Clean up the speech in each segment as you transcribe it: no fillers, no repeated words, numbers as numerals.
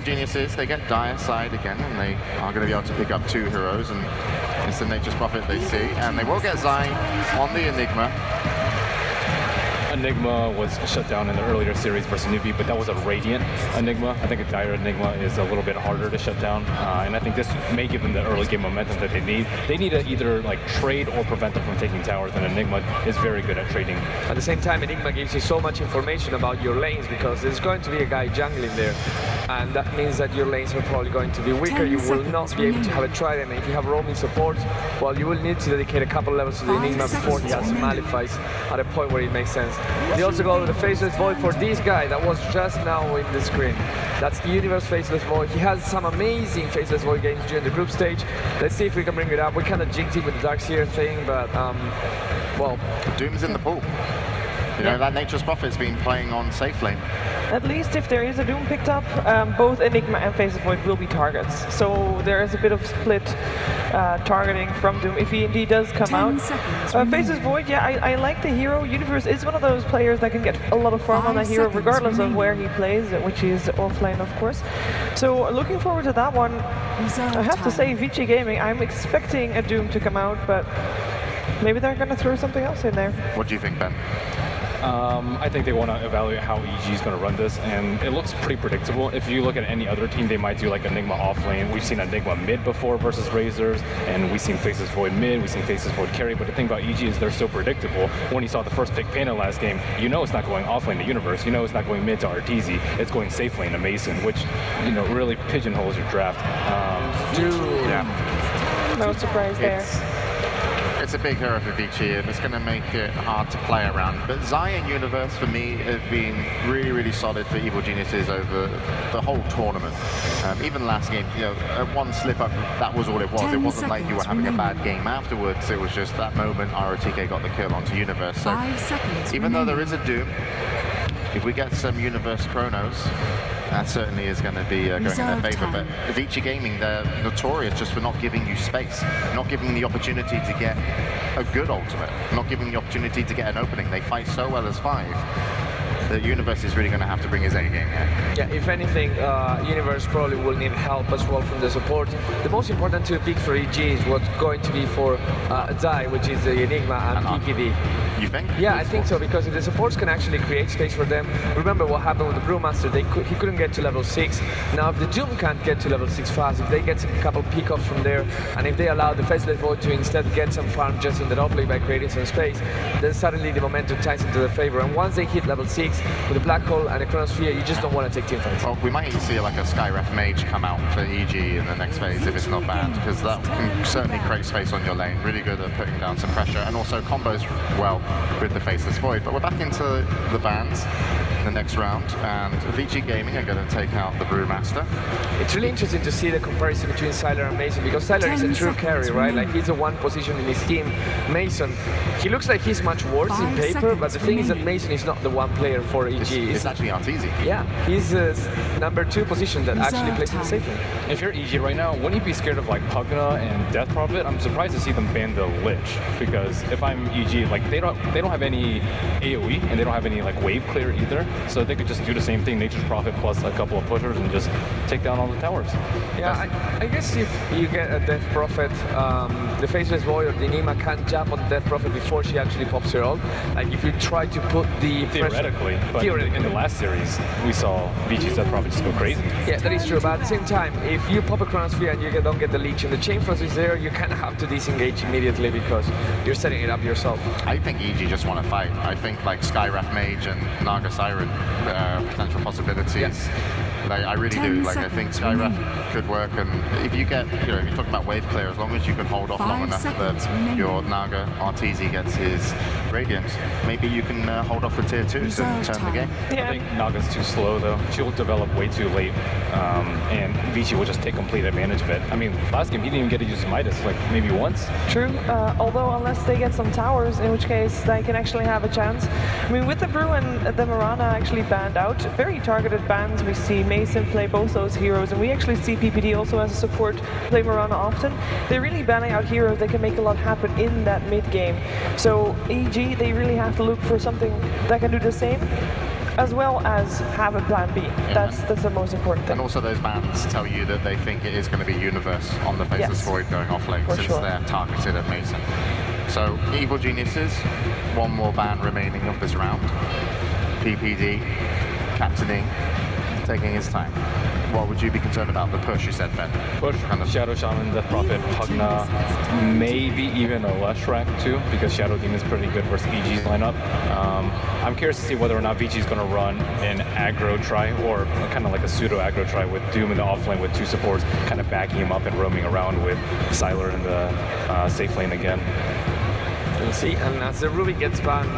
Evil Geniuses, they get dire side again, and they are going to be able to pick up 2 heroes, and it's the Nature's Prophet they see, and they will get Zai on the Enigma. Enigma was shut down in the earlier series versus Newbie, but that was a Radiant Enigma. I think a Dire Enigma is a little bit harder to shut down, and I think this may give them the early game momentum that they need. They need to either like trade or prevent them from taking towers, and Enigma is very good at trading. At the same time, Enigma gives you so much information about your lanes because there's going to be a guy jungling there, and that means that your lanes are probably going to be weaker. You will not be able to have a trident, and if you have roaming support, well, you will need to dedicate a couple levels to the Enigma before he has Malefice at a point where it makes sense. They also go with the Faceless Void for this guy that was just now in the screen. That's the Universe Faceless Void. He has some amazing Faceless Void games during the group stage. Let's see if we can bring it up. We kind of jinked it with the Darkseer thing, but, well... Doom's in the pool. You know, that Nature's Prophet's been playing on safe lane. At least if there is a Doom picked up, both Enigma and Faceless Void will be targets. So there is a bit of split targeting from Doom if he indeed does come out. Faceless Void, yeah, I like the hero. Universe is one of those players that can get a lot of farm on that hero regardless of where he plays, which is offlane, of course. So looking forward to that one. I have to say, Vici Gaming, I'm expecting a Doom to come out, but maybe they're going to throw something else in there. What do you think, Ben? I think they want to evaluate how EG is going to run this, and it looks pretty predictable. If you look at any other team, they might do like Enigma off lane. We've seen Enigma mid before versus Razors, and we've seen Faceless Void mid, we've seen Faceless Void carry, but the thing about EG is they're so predictable. When you saw the first pick Panda last game, you know it's not going off lane to Universe, you know it's not going mid to RTZ, it's going safe lane to Mason, which, you know, really pigeonholes your draft. Yeah. No surprise there. It's a big hero for Vici, and it's going to make it hard to play around. But Zai and Universe, for me, have been really, really solid for Evil Geniuses over the whole tournament. Even last game, you know, one slip-up, that was all it was. It wasn't like you were having a bad game afterwards. It was just that moment ROTK got the kill onto Universe. So even though there is a Doom, if we get some Universe Chronos, that certainly is going to be going in their favor. But Vici Gaming, they're notorious just for not giving you space, not giving the opportunity to get a good ultimate, not giving the opportunity to get an opening. They fight so well as 5. The Universe is really going to have to bring his A game here. Yeah, if anything, Universe probably will need help as well from the support. The most important 2 pick for EG is what's going to be for Zai, which is the Enigma and PKD. You think? Yeah, I think so, because if the supports can actually create space for them. Remember what happened with the Brewmaster, he couldn't get to level 6. Now if the Doom can't get to level 6 fast, if they get a couple pick-offs from there, and if they allow the Faceless Void to instead get some farm just in the top lane by creating some space, then suddenly the momentum ties into their favor. And once they hit level 6, with a Black Hole and a Chronosphere, you just don't want to take teamfights. Well, we might even see like a Skyref Mage come out for EG in the next phase if it's not bad, because that can certainly create space on your lane. Really good at putting down some pressure, and also combos well with the Faceless Void. But we're back into the bans the next round, and Vici Gaming are going to take out the Brewmaster. It's really interesting to see the comparison between Sylar and Mason, because Sylar is a true carry, right? Like, he's a one position in his team. Mason, he looks like he's much worse in paper, but the thing is that Mason is not the one player for EG. It's actually RTZ. Yeah, he's number 2 position that actually plays in the safe lane. If you're EG right now, wouldn't you be scared of like Pugna and Death Prophet? I'm surprised to see them ban the Lich, because if I'm EG, like they don't have any AoE and they don't have any like wave clear either, so they could just do the same thing, Nature's Prophet plus a couple of pushers, and just take down all the towers. Yeah, I guess if you get a Death Prophet, the Faceless Void or the Enigma can't jump on Death Prophet before she actually pops her ult. Like if you try to put the theoretically, but in the last series, we saw Vici's Death Prophet just go crazy. Yeah, that is true, but at the same time, if you pop a Chronosphere and you don't get the Leech and the Chain Frost is there, you kind of have to disengage immediately because you're setting it up yourself. I think EG just want to fight. I think like Skyref Mage and Naga Siren, potential possibilities. Yes. Like, I really do. Like, I think Skyref could work, and if you get, you know, if you're talking about wave clear, as long as you can hold off long enough that your Naga RTZ gets his Radiance, maybe you can hold off the tier 2s and turn the game. Yeah. I think Naga's too slow though. She will develop way too late, and Vici will just take complete advantage of it. I mean, last game he didn't even get to use Midas, like maybe once. True, although unless they get some towers, in which case they can actually have a chance. I mean, with the Brew and the Mirana actually banned out, very targeted bans. We see Mason play both those heroes, and we actually see PPD also as a support play Mirana often. They're really banning out heroes that can make a lot happen in that mid game. So EG, they really have to look for something that can do the same. as well as have a plan B. That's the most important thing. And also those bans tell you that they think it is going to be Universe on the Faceless Void going off lane, since they're targeted at Mason. So Evil Geniuses, one more ban remaining of this round. PPD, captaining, taking his time. What would you be concerned about? The push, you said, Ben? Push, Shadow Shaman, Death Prophet, Pugna, maybe even a Leshrac too, because Shadow Demon is pretty good versus EG's lineup. I'm curious to see whether or not VG is going to run an aggro try, or kind of like a pseudo aggro try with Doom in the off lane with 2 supports, kind of backing him up and roaming around with Sylar in the safe lane again. We'll see, and as the Rubik gets banned,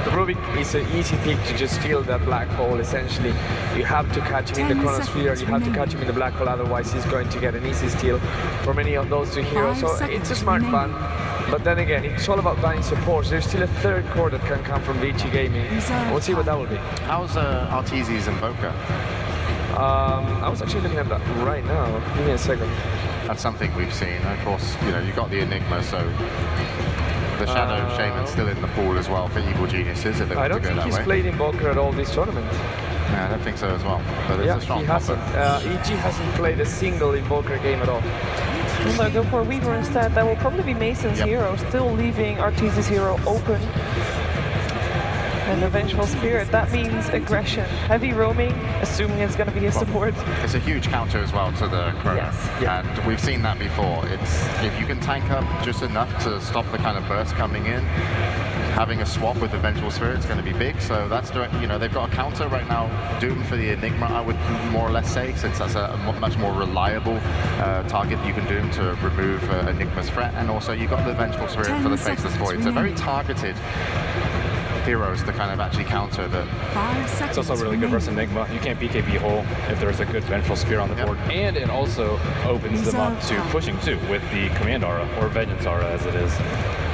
the Rubik is an easy pick to just steal that black hole, essentially. You have to catch him in the Chronosphere, you have to catch him in the black hole, otherwise he's going to get an easy steal from any of those 2 heroes. So it's a smart ban, but then again, it's all about banning supports. There's still a 3rd core that can come from VG Gaming. We'll see what that will be. How's Arteezy's Invoker? I was actually looking at that right now. Give me a second. That's something we've seen. Of course, you know, you got the Enigma, so the Shadow Shaman's still in the pool as well for Evil Geniuses. If they I want don't to go think that he's way. played Invoker at all this tournament. Yeah, I don't think so as well. But it's a strong he hasn't. EG hasn't played a single Invoker game at all. So go for Weaver instead. That will probably be Mason's hero, still leaving Arteezy's hero open. And the Vengeful Spirit, that means aggression. Heavy roaming, assuming it's going to be a support. It's a huge counter as well to the Chrono. And we've seen that before. It's if you can tank up just enough to stop the kind of burst coming in, having a swap with the Vengeful Spirit is going to be big. So that's direct, you know, they've got a counter right now, Doom for the Enigma, I would more or less say, since that's a much more reliable target you can Doom to remove Enigma's threat. And also you've got the Vengeful Spirit for the Faceless Void. So very targeted heroes to kind of actually counter the... It's also really good versus Enigma. You can't BKB hole if there's a good Vengeful Spear on the board. And it also opens them up to pushing too with the Command Aura, or Vengeance Aura as it is.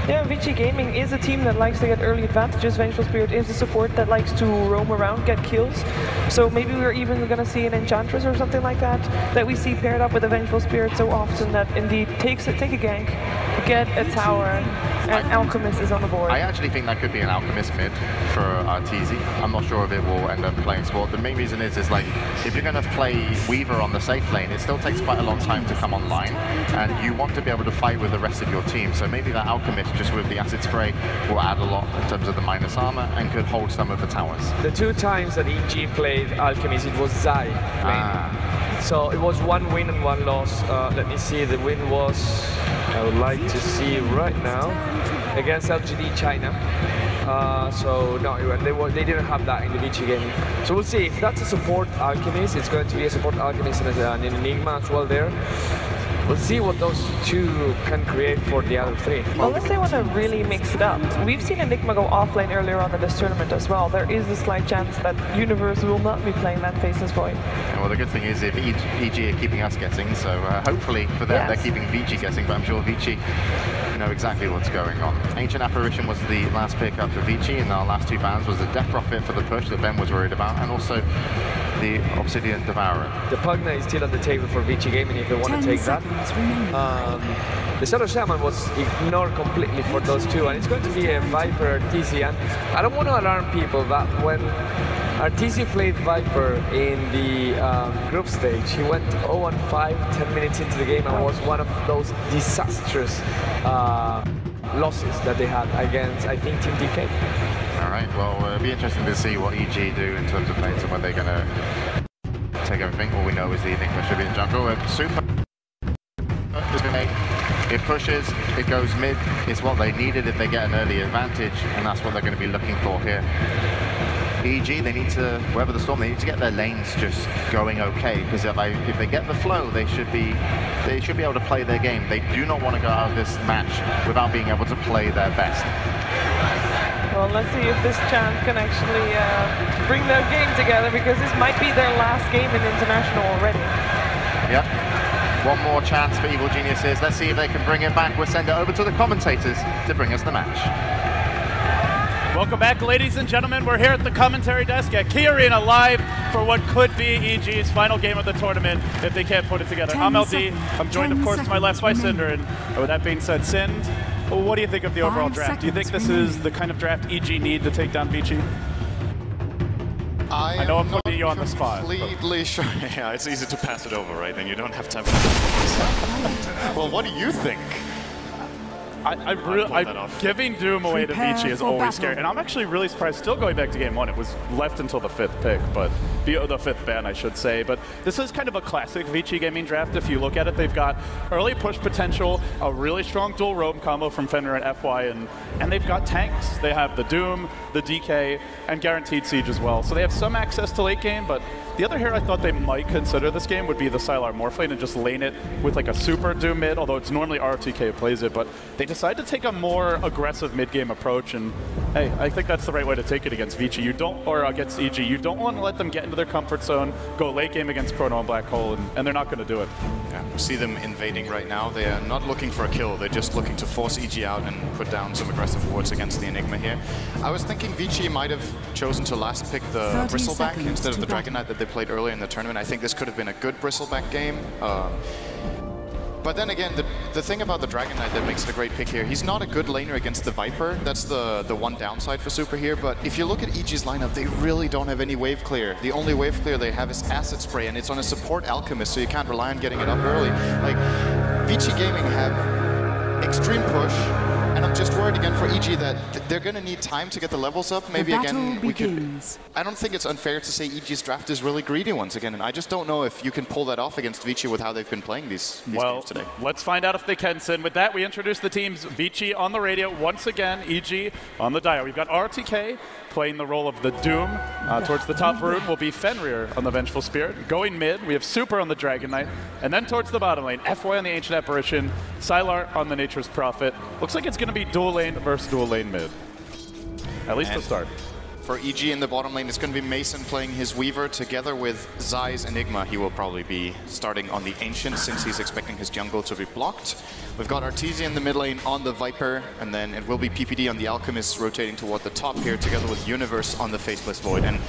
Yeah, VG Gaming is a team that likes to get early advantages. Vengeful Spirit is a support that likes to roam around, get kills. So maybe we're even going to see an Enchantress or something like that we see paired up with a Vengeful Spirit so often that indeed take a gank, get a tower, and Alchemist is on the board. I actually think that could be an Alchemist mid for Arteezy. I'm not sure if it will end up playing support. The main reason is like, if you're going to play Weaver on the safe lane, it still takes quite a long time to come online, and you want to be able to fight with the rest of your team. So maybe that Alchemist, just with the Acid Spray, will add a lot in terms of the minus armor and could hold some of the towers. The 2 times that EG played Alchemist, it was Zai playing. So it was 1 win and 1 loss. Let me see, the win was, I would like to see right now, against LGD China. So no, they didn't have that in the VG Gaming. So we'll see if that's a support Alchemist. It's going to be a support Alchemist and an Enigma as well there. We'll see what those 2 can create for the other 3. Well, unless they want to really mix it up. We've seen Enigma go offlane earlier on in this tournament as well. There is a slight chance that Universe will not be playing that Faceless Void. Yeah, well, the good thing is if EG are keeping us guessing, so hopefully for them they're keeping VG guessing, but I'm sure VG know exactly what's going on. Ancient Apparition was the last pick up for VG, and our last 2 bans was the Death Prophet for the push that Ben was worried about, and also the Obsidian Devourer. The Pugna is still on the table for VG Gaming if they want to take that. The Shadow Shaman was ignored completely for those 2, and it's going to be a Viper Arteezy. And I don't want to alarm people that when Arteezy played Viper in the group stage, he went 0-5 10 minutes into the game and was one of those disastrous losses that they had against, I think, Team DK. All right, well, it'll be interesting to see what EG do in terms of lanes and when they're going to take everything. All we know is the Enigma should be in jungle. Super has been made. It pushes, it goes mid. It's what they needed if they get an early advantage, and that's what they're going to be looking for here. EG, they need to, weather the storm, they need to get their lanes just going okay, because if they get the flow, they should be able to play their game. They do not want to go out of this match without being able to play their best. Well, let's see if this champ can actually bring their game together, because this might be their last game in International already. Yep. One more chance for Evil Geniuses. Let's see if they can bring it back. We'll send it over to the commentators to bring us the match. Welcome back, ladies and gentlemen. We're here at the commentary desk at Key Arena live for what could be EG's final game of the tournament if they can't put it together. I'm LD. I'm joined, of course, to my left by Cinder. And with that being said, Sind, what do you think of the overall draft? Do you think this is the kind of draft EG need to take down VG? I know I'm putting you on the spot. Completely sure. Yeah, it's easy to pass it over, right? And you don't have time for Well, what do you think? Giving Doom away to Vici is always scary, and I'm actually really surprised. Still going back to game one, it was left until the 5th pick, but the 5th ban, I should say. But this is kind of a classic Vici gaming draft. If you look at it, they've got early push potential, a really strong dual roam combo from Fenrir and FY, and they've got tanks. They have the Doom, the DK, and guaranteed siege as well. So they have some access to late game, but the other hero I thought they might consider this game would be the Sylar Morphlane and just lane it with like a super Doom mid, although it's normally RTK who plays it, but they decided to take a more aggressive mid-game approach, and hey, I think that's the right way to take it against Vici. You don't, or against EG, you don't want to let them get into their comfort zone, go late game against Chrono and Black Hole, and they're not going to do it. Yeah, we see them invading right now. They are not looking for a kill, they're just looking to force EG out and put down some aggressive wards against the Enigma here. I was thinking Vici might have chosen to last pick the Bristleback instead of the Dragon Knight that they played earlier in the tournament. I think this could have been a good Bristleback game. But then again, the thing about the Dragon Knight that makes it a great pick here, he's not a good laner against the Viper. That's the one downside for Super here. But if you look at EG's lineup, they really don't have any wave clear. The only wave clear they have is Acid Spray, and it's on a support Alchemist, so you can't rely on getting it up early. Like, Vici Gaming have extreme push, and I'm just worried again for EG that they're going to need time to get the levels up. Maybe again, we could... I don't think it's unfair to say EG's draft is really greedy once again, and I just don't know if you can pull that off against Vici with how they've been playing these games today. Let's find out if they can, Sin. With that, we introduce the teams. Vici on the radio, once again, EG on the dial. We've got RTK playing the role of the Doom. Towards the top room will be Fenrir on the Vengeful Spirit. Going mid, we have Super on the Dragon Knight. And then towards the bottom lane, FY on the Ancient Apparition, Sylar on the Nature's Prophet. Looks like it's going to be dual lane versus dual lane mid. At least to start. For EG in the bottom lane, it's going to be Mason playing his Weaver together with Zai's Enigma. He will probably be starting on the Ancient since he's expecting his jungle to be blocked. We've got Arteezy in the mid lane on the Viper, and then it will be PPD on the Alchemist rotating toward the top here together with Universe on the Faceless Void. And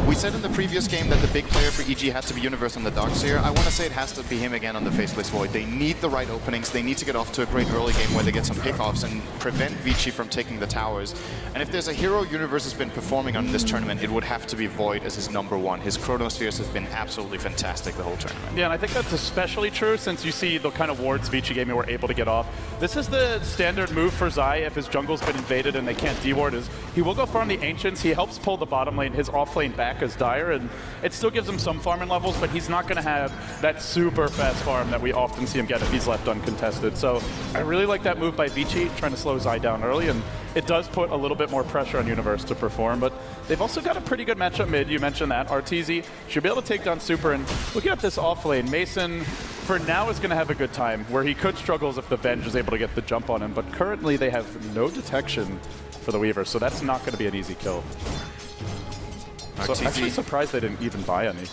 we said in the previous game that the big player for EG had to be Universe on the Darkseer. I want to say it has to be him again on the Faceless Void. They need the right openings. They need to get off to a great early game where they get some pickoffs and prevent Vici from taking the towers. And if there's a hero Universe has been performing on this tournament, it would have to be Void as his #1. His Chronospheres has been absolutely fantastic the whole tournament. Yeah, and I think that's especially true since you see the kind of wards Vici Gaming were able to get off. This is the standard move for Zai if his jungle's been invaded and they can't deward, is he will go farm the Ancients, he helps pull the bottom lane, his off lane back as Dire, and it still gives him some farming levels, but he's not going to have that super fast farm that we often see him get if he's left uncontested. So I really like that move by Vici, trying to slow Zai down early, and it does put a little bit more pressure on Universe to perform, but they've also got a pretty good matchup mid. You mentioned that. Arteezy should be able to take down Super, and looking at this off lane, Mason for now is going to have a good time, where he could struggle if the Venge is able to get the jump on him, but currently they have no detection for the Weaver, so that's not going to be an easy kill. So I'm actually surprised they didn't even buy any.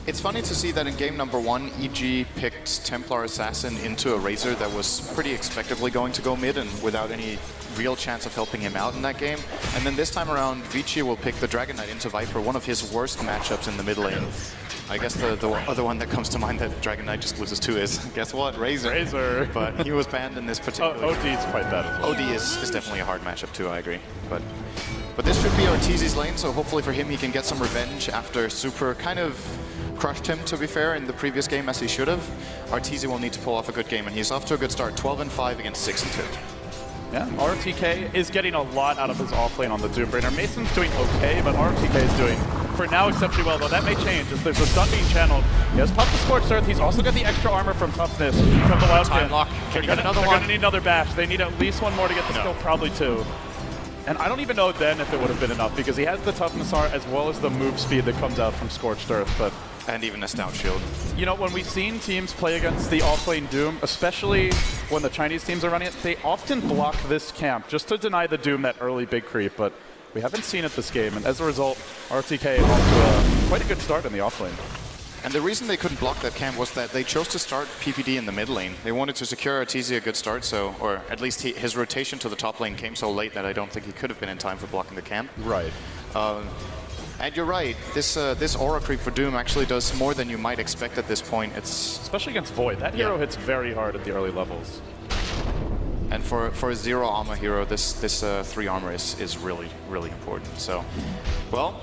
It's funny to see that in game #1, EG picked Templar Assassin into a Razor that was pretty expectably going to go mid and without any real chance of helping him out in that game. And then this time around, Vici will pick the Dragon Knight into Viper, one of his worst matchups in the mid lane. I guess the other one that comes to mind that Dragon Knight just loses to is, guess what? Razor. Razor. But he was banned in this particular... OD is quite bad as well. OD is definitely a hard matchup too, I agree. But this should be Arteezy's lane, so hopefully for him he can get some revenge after Super kind of crushed him, to be fair, in the previous game as he should have. Arteezy will need to pull off a good game, and he's off to a good start, 12-5 against 6-2. Yeah, RTK is getting a lot out of his offlane on the Doombringer. Mason's doing okay, but RTK is doing, for now, exceptionally well, though that may change as there's a stun being channeled. He has popped the Scorched Earth, he's also got the extra armor from Toughness from the Wild Time lock. They're going to need another bash. They need at least one more to get the skill, probably 2. And I don't even know then if it would have been enough, because he has the Toughness R as well as the move speed that comes out from Scorched Earth, but... And even a Stout Shield. You know, when we've seen teams play against the offlane Doom, especially when the Chinese teams are running it, they often block this camp just to deny the Doom that early big creep, but we haven't seen it this game, and as a result, RTK off to quite a good start in the offlane. And the reason they couldn't block that camp was that they chose to start PPD in the mid lane. They wanted to secure Arteezy a good start, so, or at least his rotation to the top lane came so late that I don't think he could have been in time for blocking the camp. Right. And you're right, this aura creep for Doom actually does more than you might expect at this point. It's especially against Void. That hero hits very hard at the early levels. And for a 0 armor hero, this 3 armor is really, really important. So, well,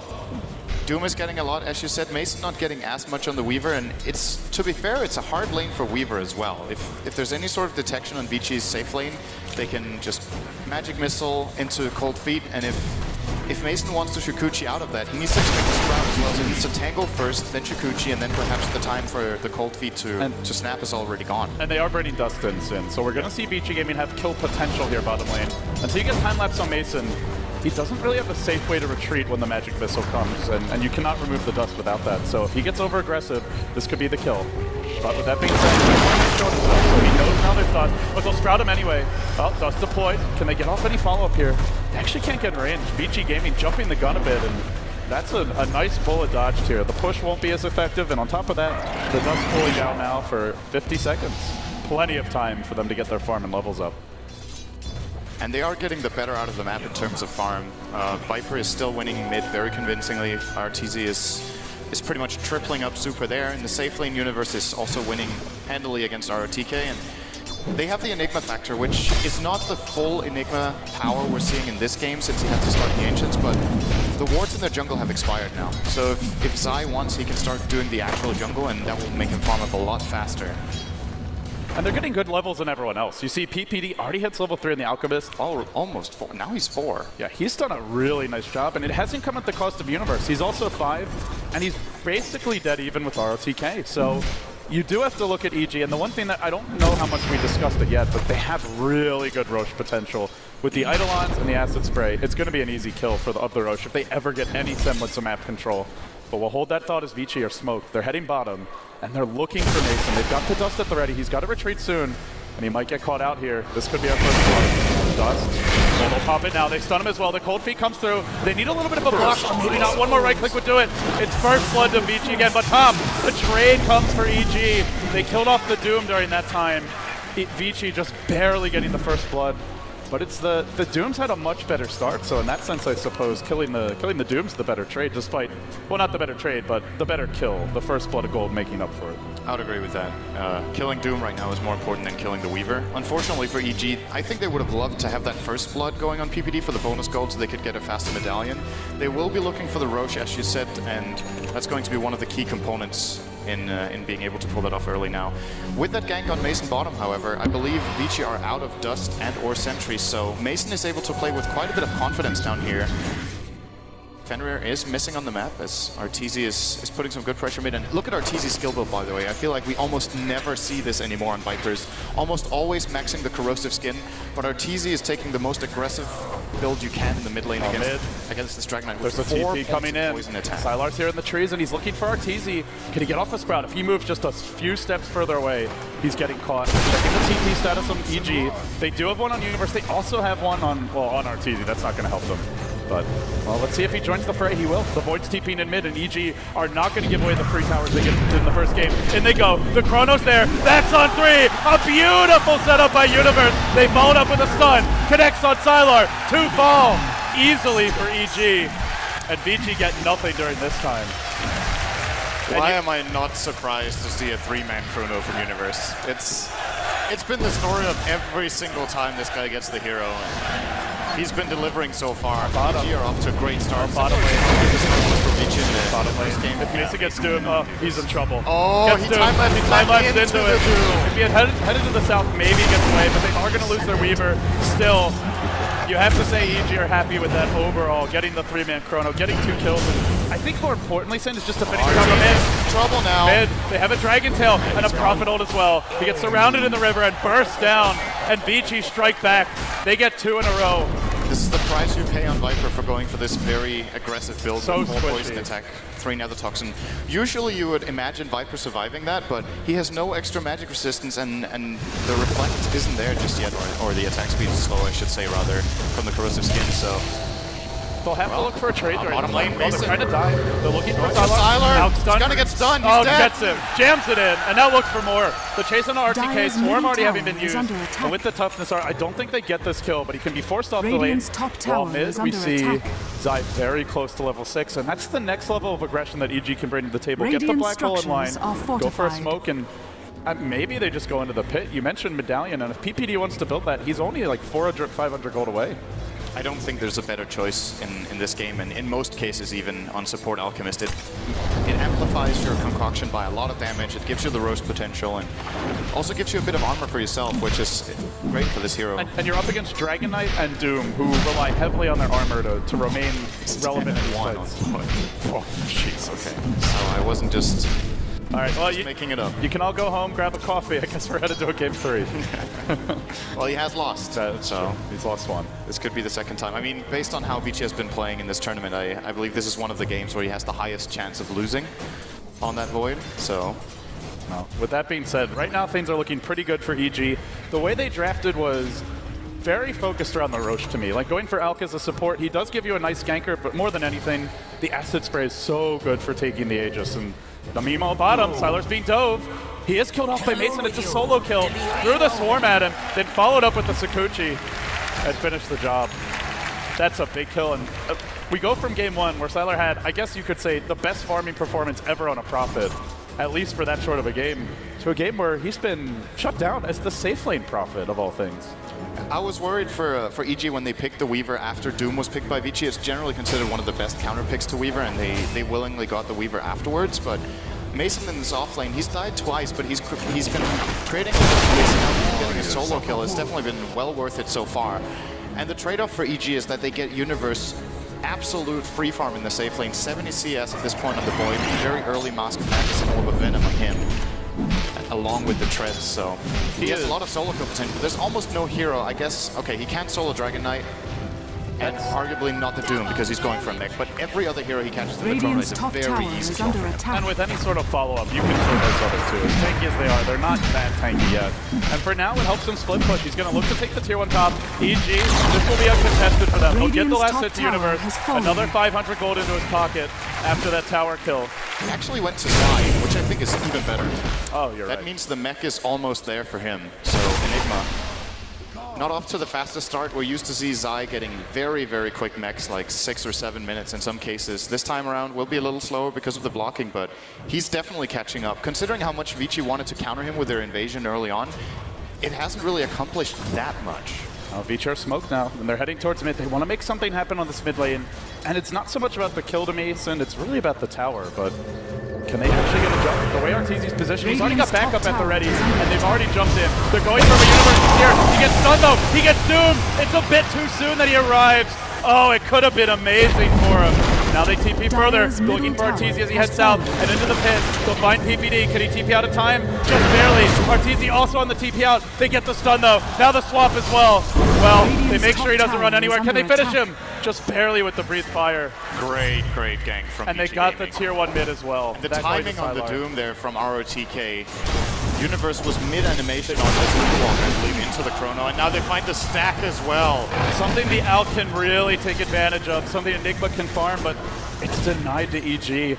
Doom is getting a lot, as you said. Mason not getting as much on the Weaver, and it's, to be fair, it's a hard lane for Weaver as well. If there's any sort of detection on Vinci's safe lane, they can just magic missile into cold feet, and if Mason wants to Shukuchi out of that, he needs to expect the Sprout as well. So he needs to tangle first, then Shukuchi, and then perhaps the time for the cold feet to snap is already gone. And they are burning Dust in soon, so we're going to see Vici Gaming have kill potential here bottom lane. Until you get time lapse on Mason, he doesn't really have a safe way to retreat when the magic missile comes, and you cannot remove the Dust without that. So if he gets over aggressive, this could be the kill. But with that being said, so he knows now there's Dust, but they'll Sprout him anyway. Oh, Dust deployed. Can they get off any follow-up here? They actually can't get in range. Vici Gaming jumping the gun a bit, and that's a nice bullet dodged here. The push won't be as effective, and on top of that, the Dust pulling down now for 50 seconds. Plenty of time for them to get their farm and levels up. And they are getting the better out of the map in terms of farm. Viper is still winning mid very convincingly. RTZ is pretty much tripling up super there, and the safe lane universe is also winning handily against ROTK. And they have the Enigma factor, which is not the full Enigma power we're seeing in this game since he had to start the Ancients, but the wards in their jungle have expired now. So if Zai wants, he can start doing the actual jungle, and that will make him farm up a lot faster. And they're getting good levels than everyone else. You see PPD already hits level 3 in the Alchemist. Oh, almost 4. Now he's 4. Yeah, he's done a really nice job, and it hasn't come at the cost of Universe. He's also 5, and he's basically dead even with ROTK. So you do have to look at EG, and the one thing that I don't know how much we discussed it yet, but they have really good Roche potential. With the Eidolons and the Acid Spray, it's going to be an easy kill for the Roche if they ever get any semblance of map control. But we'll hold that thought as Vici are smoked. They're heading bottom, and they're looking for Mason. They've got the Dust at the ready. He's got to retreat soon, and he might get caught out here. This could be our first blood. Dust. So they'll pop it now. They stun him as well. The cold feet comes through. They need a little bit of a block. Maybe not one more right click would do it. It's first blood to Vici again. But Tom, the trade comes for EG. They killed off the Doom during that time. Vici just barely getting the first blood. But it's the Dooms had a much better start, so in that sense, I suppose killing the Dooms the better trade, despite, well, not the better trade, but the better kill. The first blood of gold making up for it. I would agree with that. Killing Doom right now is more important than killing the Weaver. Unfortunately for EG, I think they would have loved to have that first blood going on PPD for the bonus gold so they could get a faster medallion. They will be looking for the Roche, as you said, and that's going to be one of the key components in being able to pull that off early now. With that gank on Mason bottom, however, I believe Vici are out of Dust and or Sentry, so Mason is able to play with quite a bit of confidence down here. Fenrir is missing on the map as RTZ is putting some good pressure mid. And look at RTZ's skill build, by the way. I feel like we almost never see this anymore on Vipers. Almost always maxing the corrosive skin, but RTZ is taking the most aggressive build you can in the mid lane against this Dragon Knight. There's a TP coming in. Sylar's here in the trees, and he's looking for RTZ. Can he get off a Sprout? If he moves just a few steps further away, he's getting caught. Checking the TP status on EG. They do have one on Universe. They also have one on, well, on RTZ. That's not going to help them. But, well, let's see if he joins the fray. He will. The Void's TPing in mid, and EG are not going to give away the free towers they get in the first game. In they go. The Chrono's there. That's on 3. A beautiful setup by Universe. They followed up with a stun. Connects on Sylar. 2 fall easily for EG. And Vici get nothing during this time. Why am I not surprised to see a 3-man Chrono from Universe? It's been the story of every single time this guy gets the hero. He's been delivering so far. EG are off to a great start. Bottom lane. Bottom lane. If Mason gets Doom, he's in trouble. Oh, he time-lapsed into it. If he had headed to the south, maybe he gets away, but they are going to lose their Weaver. Still, you have to say EG are happy with that overall, getting the 3-man Chrono, getting 2 kills, and I think more importantly, Sen, is just to finish cover mid. Trouble now. Mid, they have a Dragon Tail and a Prophet Ult as well. He gets surrounded in the river and bursts down, and Vici strike back. They get 2 in a row. This is the price you pay on Viper for going for this very aggressive build So with 4 poison attack, 3 Nether Toxin. Usually you would imagine Viper surviving that, but he has no extra magic resistance and the reflect isn't there just yet, or the attack speed is slow, I should say, rather, from the corrosive skin, so... They'll have to look for a trade right bottom lane, they're trying to die. They're looking for Sylar. He's gonna get stunned. He's dead. Gets him. Jams it in, and now looks for more. The chase on the RTK, Swarm already having been used. And with the toughness, I don't think they get this kill, but he can be forced off the lane. While mid, we see Zai very close to level 6, and that's the next level of aggression that EG can bring to the table. Get the Black Hole in line, go for a smoke, and Maybe they just go into the pit. You mentioned Medallion, and if PPD wants to build that, he's only like 400, 500 gold away. I don't think there's a better choice in this game, and in most cases, even on support Alchemist. It amplifies your concoction by a lot of damage, it gives you the roast potential, and also gives you a bit of armor for yourself, which is great for this hero. And you're up against Dragon Knight and Doom, who rely heavily on their armor to remain relevant in one fights. on point. Oh, jeez. Okay, so I wasn't just... All right, well, making it up. You can all go home, grab a coffee. I guess we're headed to a game 3. Well, he has lost, so true. He's lost one. This could be the second time. I mean, based on how Vici has been playing in this tournament, I believe this is one of the games where he has the highest chance of losing on that Void, so... Well, with that being said, right now things are looking pretty good for EG. The way they drafted was very focused around the Roche to me. Like going for Alk as a support, he does give you a nice ganker, but more than anything, the acid spray is so good for taking the Aegis. And the Mimo bottom, Sylar's being dove. He is killed off by Mason. It's a solo kill. Threw the swarm at him, then followed up with the Sakuchi and finished the job. That's a big kill. And we go from game 1 where Sylar had, I guess you could say, the best farming performance ever on a Prophet, at least for that short of a game, to a game where he's been shut down as the safe lane Prophet of all things. I was worried for EG when they picked the Weaver after Doom was picked by Vici. It's generally considered one of the best counter picks to Weaver, and they willingly got the Weaver afterwards. But Mason in this off lane, he's died twice, but he's been creating a bit of space and getting a solo kill. It's definitely been well worth it so far. And the trade-off for EG is that they get Universe absolute free farm in the safe lane, 70 CS at this point on the Void, very early Mask of Madness and Orb of Venom on him, along with the treads, so he has a lot of solo kill potential. There's almost no hero, I guess. Okay, he can't solo Dragon Knight, and arguably not the Doom because he's going for a mech, but every other hero he catches in the tournament is a very easy kill for him. And with any sort of follow-up, you can kill those other two. As tanky as they are, they're not that tanky yet. And for now, it helps him split push. He's going to look to take the tier 1 top. EG, this will be uncontested for them. He'll get the last hit to Universe, another 500 gold into his pocket after that tower kill. He actually went to Zai, which I think is even better. Oh, you're right. That means the mech is almost there for him, so Enigma. Not off to the fastest start. We're used to see Zai getting very, very quick mechs, like 6 or 7 minutes in some cases. This time around will be a little slower because of the blocking, but he's definitely catching up. Considering how much Vici wanted to counter him with their invasion early on, it hasn't really accomplished that much. Vici are smoked now, and they're heading towards mid. They want to make something happen on this mid lane, and it's not so much about the kill to Mason, it's really about the tower, but can they actually get a jump? The way Arteezy's positioned, he's already got backup at the ready, and they've already jumped in. They're going for a Universe here. He gets stunned though. He gets doomed. It's a bit too soon that he arrives. Oh, it could have been amazing for him. Now they TP further, looking for Arteezy as he heads south and into the pit. They'll find PPD. Can he TP out of time? Just barely. Arteezy also on the TP out. They get the stun though. Now the swap as well. Well, they make sure he doesn't run anywhere. Can they finish him? Just barely with the breathe fire. Great gank from And they got the tier 1 mid as well. The timing on the Doom there from ROTK. Universe was mid-animation on this moonwalk, I believe, into the Chrono, and now they find the stack as well. Something the Al can really take advantage of, something Enigma can farm, but it's denied to EG.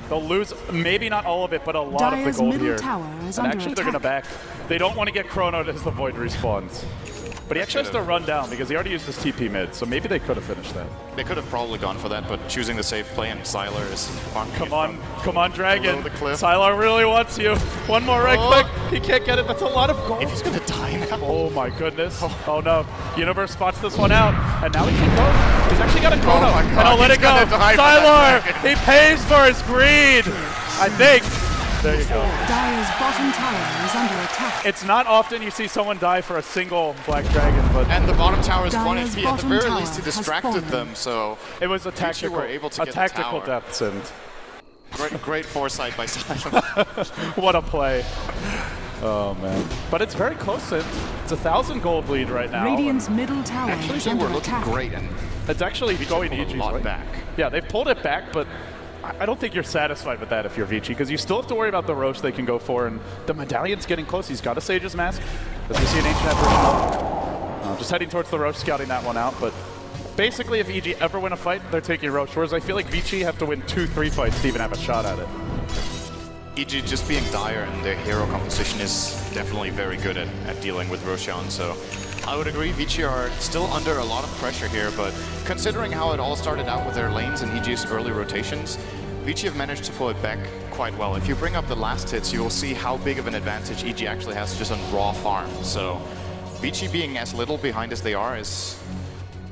They'll lose, maybe not all of it, but a lot of the gold here. And actually they're going to back. They don't want to get chronoed as the Void respawns. But he actually has to run down because he already used his TP mid, so maybe they could have finished that. They could have probably gone for that, but choosing the safe play, and Sylar is come on, Dragon. Sylar really wants you. One more right click. He can't get it. That's a lot of gold. If he's going to die now. Oh my goodness. Oh no. Universe spots this one out, and now he can go. He's actually got a chrono, and I'll let it go. Sylar, he pays for his greed, I think. There you go. Dire's bottom tower is under attack. It's not often you see someone die for a single Black Dragon, but... And the bottom tower is 1 HP. At the very least, he distracted them, so... It was a tactical, depth, and... Great foresight by Simon. What a play. Oh, man. But it's very close. It's 1,000 gold lead right now. Radiant's middle tower actually, is under we're looking attack. great, and it's actually going EG's way back. Yeah, they've pulled it back, but I don't think you're satisfied with that if you're Vici, because you still have to worry about the Roche they can go for, and the Medallion's getting close. He's got a Sage's Mask, as we see an Ancient Apparition. Just heading towards the Roche, scouting that one out, but basically if EG ever win a fight, they're taking Roche, whereas I feel like Vici have to win 2-3 fights to even have a shot at it. EG just being dire and their hero composition is definitely very good at dealing with Roshan, so I would agree Vici are still under a lot of pressure here, but considering how it all started out with their lanes and EG's early rotations, Vici have managed to pull it back quite well. If you bring up the last hits, you will see how big of an advantage EG actually has just on raw farm. So Vici being as little behind as they are is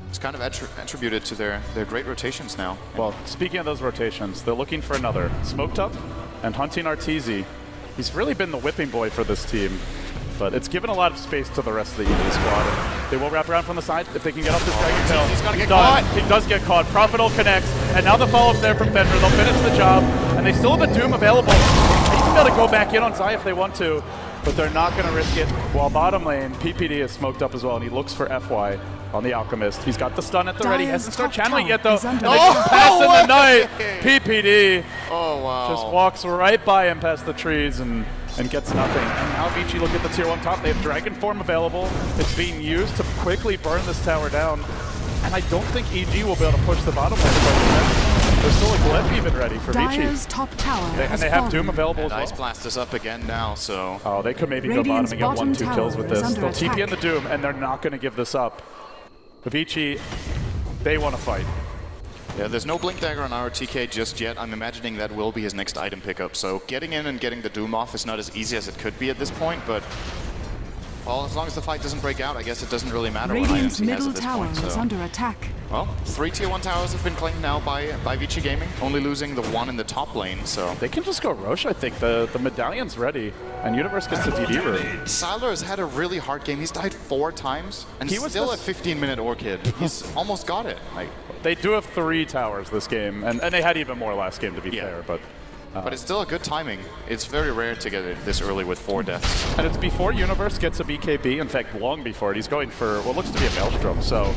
it's kind of attributed to their great rotations now. Well, speaking of those rotations, they're looking for another. Smoked Up and hunting Arteezy. He's really been the whipping boy for this team, but it's given a lot of space to the rest of the EG squad. And they will wrap around from the side if they can get off this Dragon Tail. He's gonna get caught. He does get caught. Profitable connects, and now the follow-up there from Fenrir. They'll finish the job, and they still have a Doom available. They even be able to go back in on Zai if they want to, but they're not going to risk it. While bottom lane, PPD is smoked up as well, and he looks for FY on the Alchemist. He's got the stun at the ready. Hasn't started channeling yet, though. And they can pass in the night. PPD just walks right by him past the trees and gets nothing. And now Vici look at the tier 1 top. They have Dragon Form available. It's being used to quickly burn this tower down. And I don't think EG will be able to push the bottom lane. There's still a Glyph even ready for Vici. Top tower And they have Doom available as well. Ice Blast is up again now, so... Oh, they could maybe go bottom and get 1-2 kills with this. They'll TP in the Doom, and they're not going to give this up. Vici, they want to fight. Yeah, there's no Blink Dagger on our TK just yet. I'm imagining that will be his next item pickup. So getting in and getting the Doom off is not as easy as it could be at this point, but well, as long as the fight doesn't break out, I guess it doesn't really matter what items he has at this point. So. Is under attack. Well, 3 tier 1 towers have been claimed now by Vici Gaming, only losing the one in the top lane, so... They can just go Roche, I think. The medallion's ready, and Universe gets the DD room. Sylar has had a really hard game. He's died 4 times, and he's still a 15-minute Orchid. He's almost got it. Like, they do have 3 towers this game, and they had even more last game, to be fair, but... But it's still a good timing. It's very rare to get it this early with 4 deaths. And it's before Universe gets a BKB, in fact, long before it. He's going for what looks to be a Maelstrom, so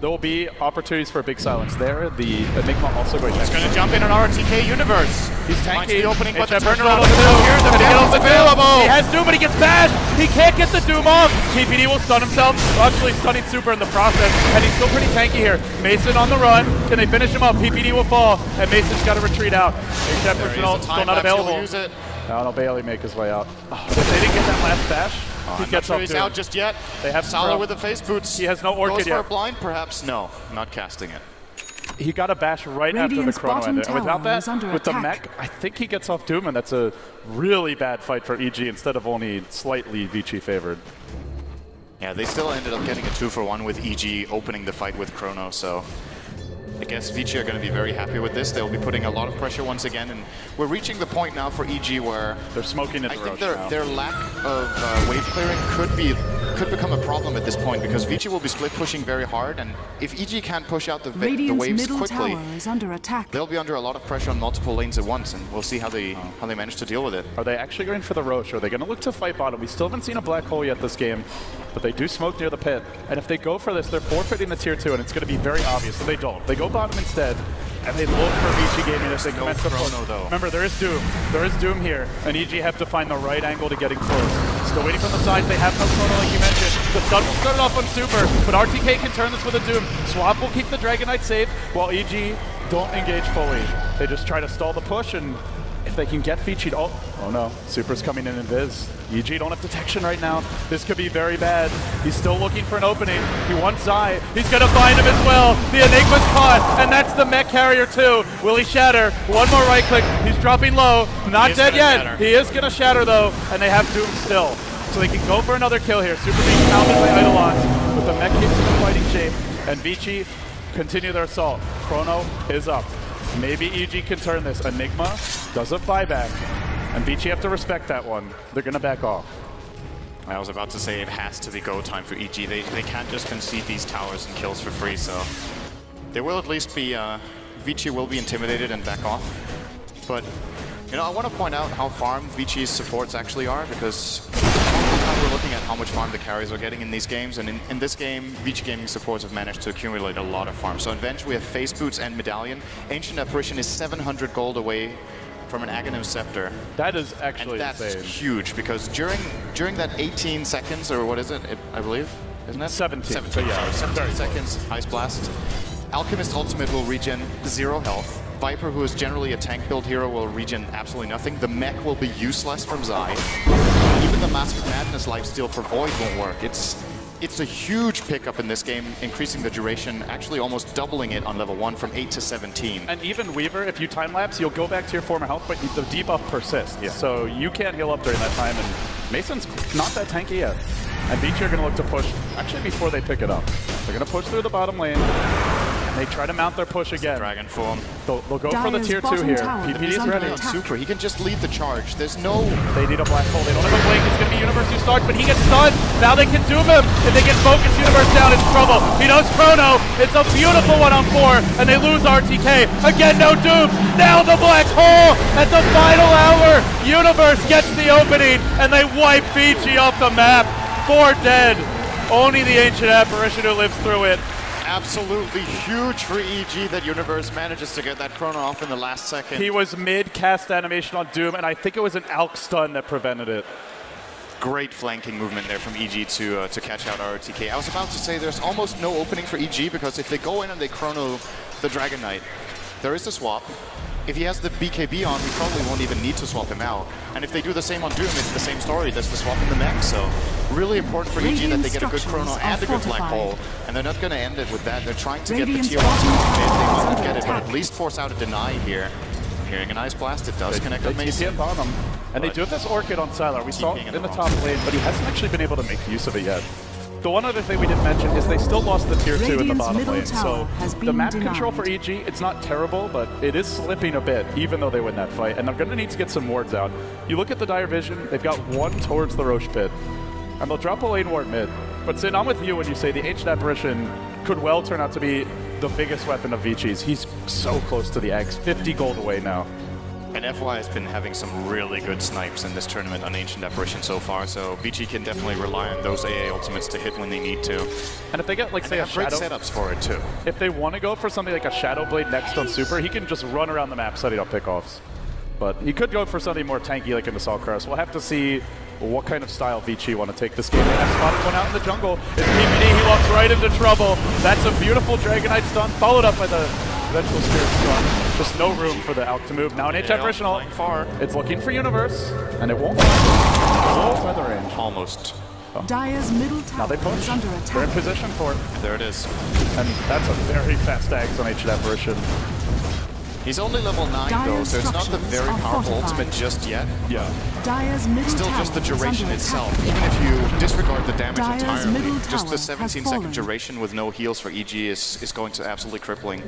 there will be opportunities for a big silence there. The Enigma also going next. He's going to jump in on RTK Universe. He's tanky. The opening, but the turnaround here. The Doom is available. He has Doom, but he gets bashed. He can't get the Doom off. TPD will stun himself, actually stunning Super in the process, and he's still pretty tanky here. Mason on the run. Can they finish him up? PPD will fall, and Mason's got to retreat out. Shepherd's still not available. Use it. No, Bailey make his way out. Oh, if they didn't get that last dash, he gets sure he's out just yet. They have Sylar with the face boots. He has no Orchid Goes yet. for a blind, perhaps? No, not casting it. He got a bash right after the chrono ended. And without that, with the mech, I think he gets off Doom, and that's a really bad fight for EG instead of only slightly Vici favored. Yeah, they still ended up getting a 2-for-1 with EG opening the fight with Chrono, so I guess Vici are going to be very happy with this. They'll be putting a lot of pressure once again, and we're reaching the point now for EG where they're smoking at the Roche now. Their lack of wave clearing could become a problem at this point, because Vici will be split pushing very hard, and if EG can't push out the waves quickly, they'll be under a lot of pressure on multiple lanes at once, and we'll see how they manage to deal with it. Are they actually going for the Roche, or are they going to look to fight bottom? We still haven't seen a black hole yet this game, but they do smoke near the pit, and if they go for this, they're forfeiting the tier 2, and it's going to be very obvious, so they don't. They go bottom instead, and they look for Vici Gaming as they commence the Chrono, though. Remember, there is Doom. There is Doom here, and EG have to find the right angle to getting close. Still waiting from the side. They have no Chrono, like you mentioned. The stun will start it off on Super, but RTK can turn this with a Doom. Swap will keep the Dragon Knight safe, while EG don't engage fully. They just try to stall the push, and if they can get Vici, oh no, Super's coming in Viz. EG don't have detection right now. This could be very bad. He's still looking for an opening. He wants Zai. He's gonna find him as well. The Enigma's caught, and that's the mech carrier too. Will he shatter? One more right click. He's dropping low. Not dead yet. Shatter. He is gonna shatter though, and they have Doom still. So they can go for another kill here. Super being pounded by Eidolons, with the mech kicks in the fighting shape, and Vici continue their assault. Chrono is up. Maybe EG can turn this. Enigma does a buyback, and Vici have to respect that one. They're going to back off. I was about to say it has to be go time for EG. They can't just concede these towers and kills for free, so they will at least be, Vici will be intimidated and back off. But, you know, I want to point out how farm Vici's supports actually are, because we're looking at how much farm the carries are getting in these games, and in this game, Vici Gaming supports have managed to accumulate a lot of farm. So in Venge, we have Face Boots and Medallion. Ancient Apparition is 700 gold away from an Aghanim Scepter. That is actually that's insane. Huge, because during that 18 seconds, or what is it, I believe, isn't it? 17. 17, yeah, 17 seconds, Ice Blast. Alchemist Ultimate will regen 0 health. Viper, who is generally a tank build hero, will regen absolutely nothing. The mech will be useless from Zai. Even the Mask of Madness lifesteal for Void won't work. It's it's a huge pickup in this game, increasing the duration, actually almost doubling it on level 1 from 8 to 17. And even Weaver, if you time-lapse, you'll go back to your former health, but the debuff persists. Yeah. So you can't heal up during that time, and Mason's not that tanky yet. And Vici are going to look to push, actually before they pick it up. They're going to push through the bottom lane. They try to mount their push again. Dragon form. They'll go for the tier 2 here. PPD is ready. On Super, he can just lead the charge. There's no... They need a black hole. They don't have a blink. It's going to be Universe who starts, but he gets stunned. Now they can doom him. If they can focus Universe down, it's trouble. He knows Chrono. It's a beautiful 1-on-4, and they lose RTK. Again, no doom. Now the black hole at the final hour. Universe gets the opening, and they wipe Vici off the map. 4 dead. Only the Ancient Apparition who lives through it. Absolutely huge for EG that Universe manages to get that Chrono off in the last second. He was mid-cast animation on Doom, and I think it was an Alk stun that prevented it. Great flanking movement there from EG to catch out RTK. I was about to say there's almost no opening for EG, because if they go in and they Chrono the Dragon Knight, there is a swap. If he has the BKB on, we probably won't even need to swap him out. And if they do the same on Doom, it's the same story. There's the swap in the mech. So really important for EG that they get a good Chrono and a good Black Hole. And they're not going to end it with that. They're trying to get the tier 1 mid. They want to get it, but at least force out a deny here. Hearing a nice blast, it does connect with Mason. Bottom. And they do have this Orchid on Sylar. We saw it in the top lane, but he hasn't actually been able to make use of it yet. The one other thing we didn't mention is they still lost the tier 2 in the bottom lane, so the map control for EG, it's not terrible, but it is slipping a bit, even though they win that fight, and they're going to need to get some wards out. You look at the Dire Vision, they've got one towards the Roche pit, and they'll drop a lane ward mid. But Sin, I'm with you when you say the Ancient Apparition could well turn out to be the biggest weapon of Vici's. He's so close to the eggs, 50 gold away now. And FY has been having some really good snipes in this tournament on Ancient Apparition so far, so Vici can definitely rely on those AA ultimates to hit when they need to. And if they get, like, say, a great Shadow... setups for it, too. If they want to go for something like a Shadow Blade next on Super, he can just run around the map setting up pickoffs. But he could go for something more tanky like in the Assault Cross. We'll have to see what kind of style Vici want to take this game. They have spotted one out in the jungle. It's PPD, he walks right into trouble. That's a beautiful Dragonite stun, followed up by the Vengeful Spirit stun. Just no room for the Alk to move. Now an Ancient Apparition far. It's looking for Universe, and it won't. Oh, weather range. Almost. Oh. Dire's middle Now they tower push. is under attack. They're in position for it. There it is. And that's a very fast axe on Ancient Apparition. He's only level 9 though, so it's not the very powerful ultimate just yet. Yeah. Dire's middle Still tower just the duration is under itself. attack. Even if you disregard the damage Dire's entirely, middle just the tower has 17-second fallen. duration with no heals for EG is going to absolutely crippling.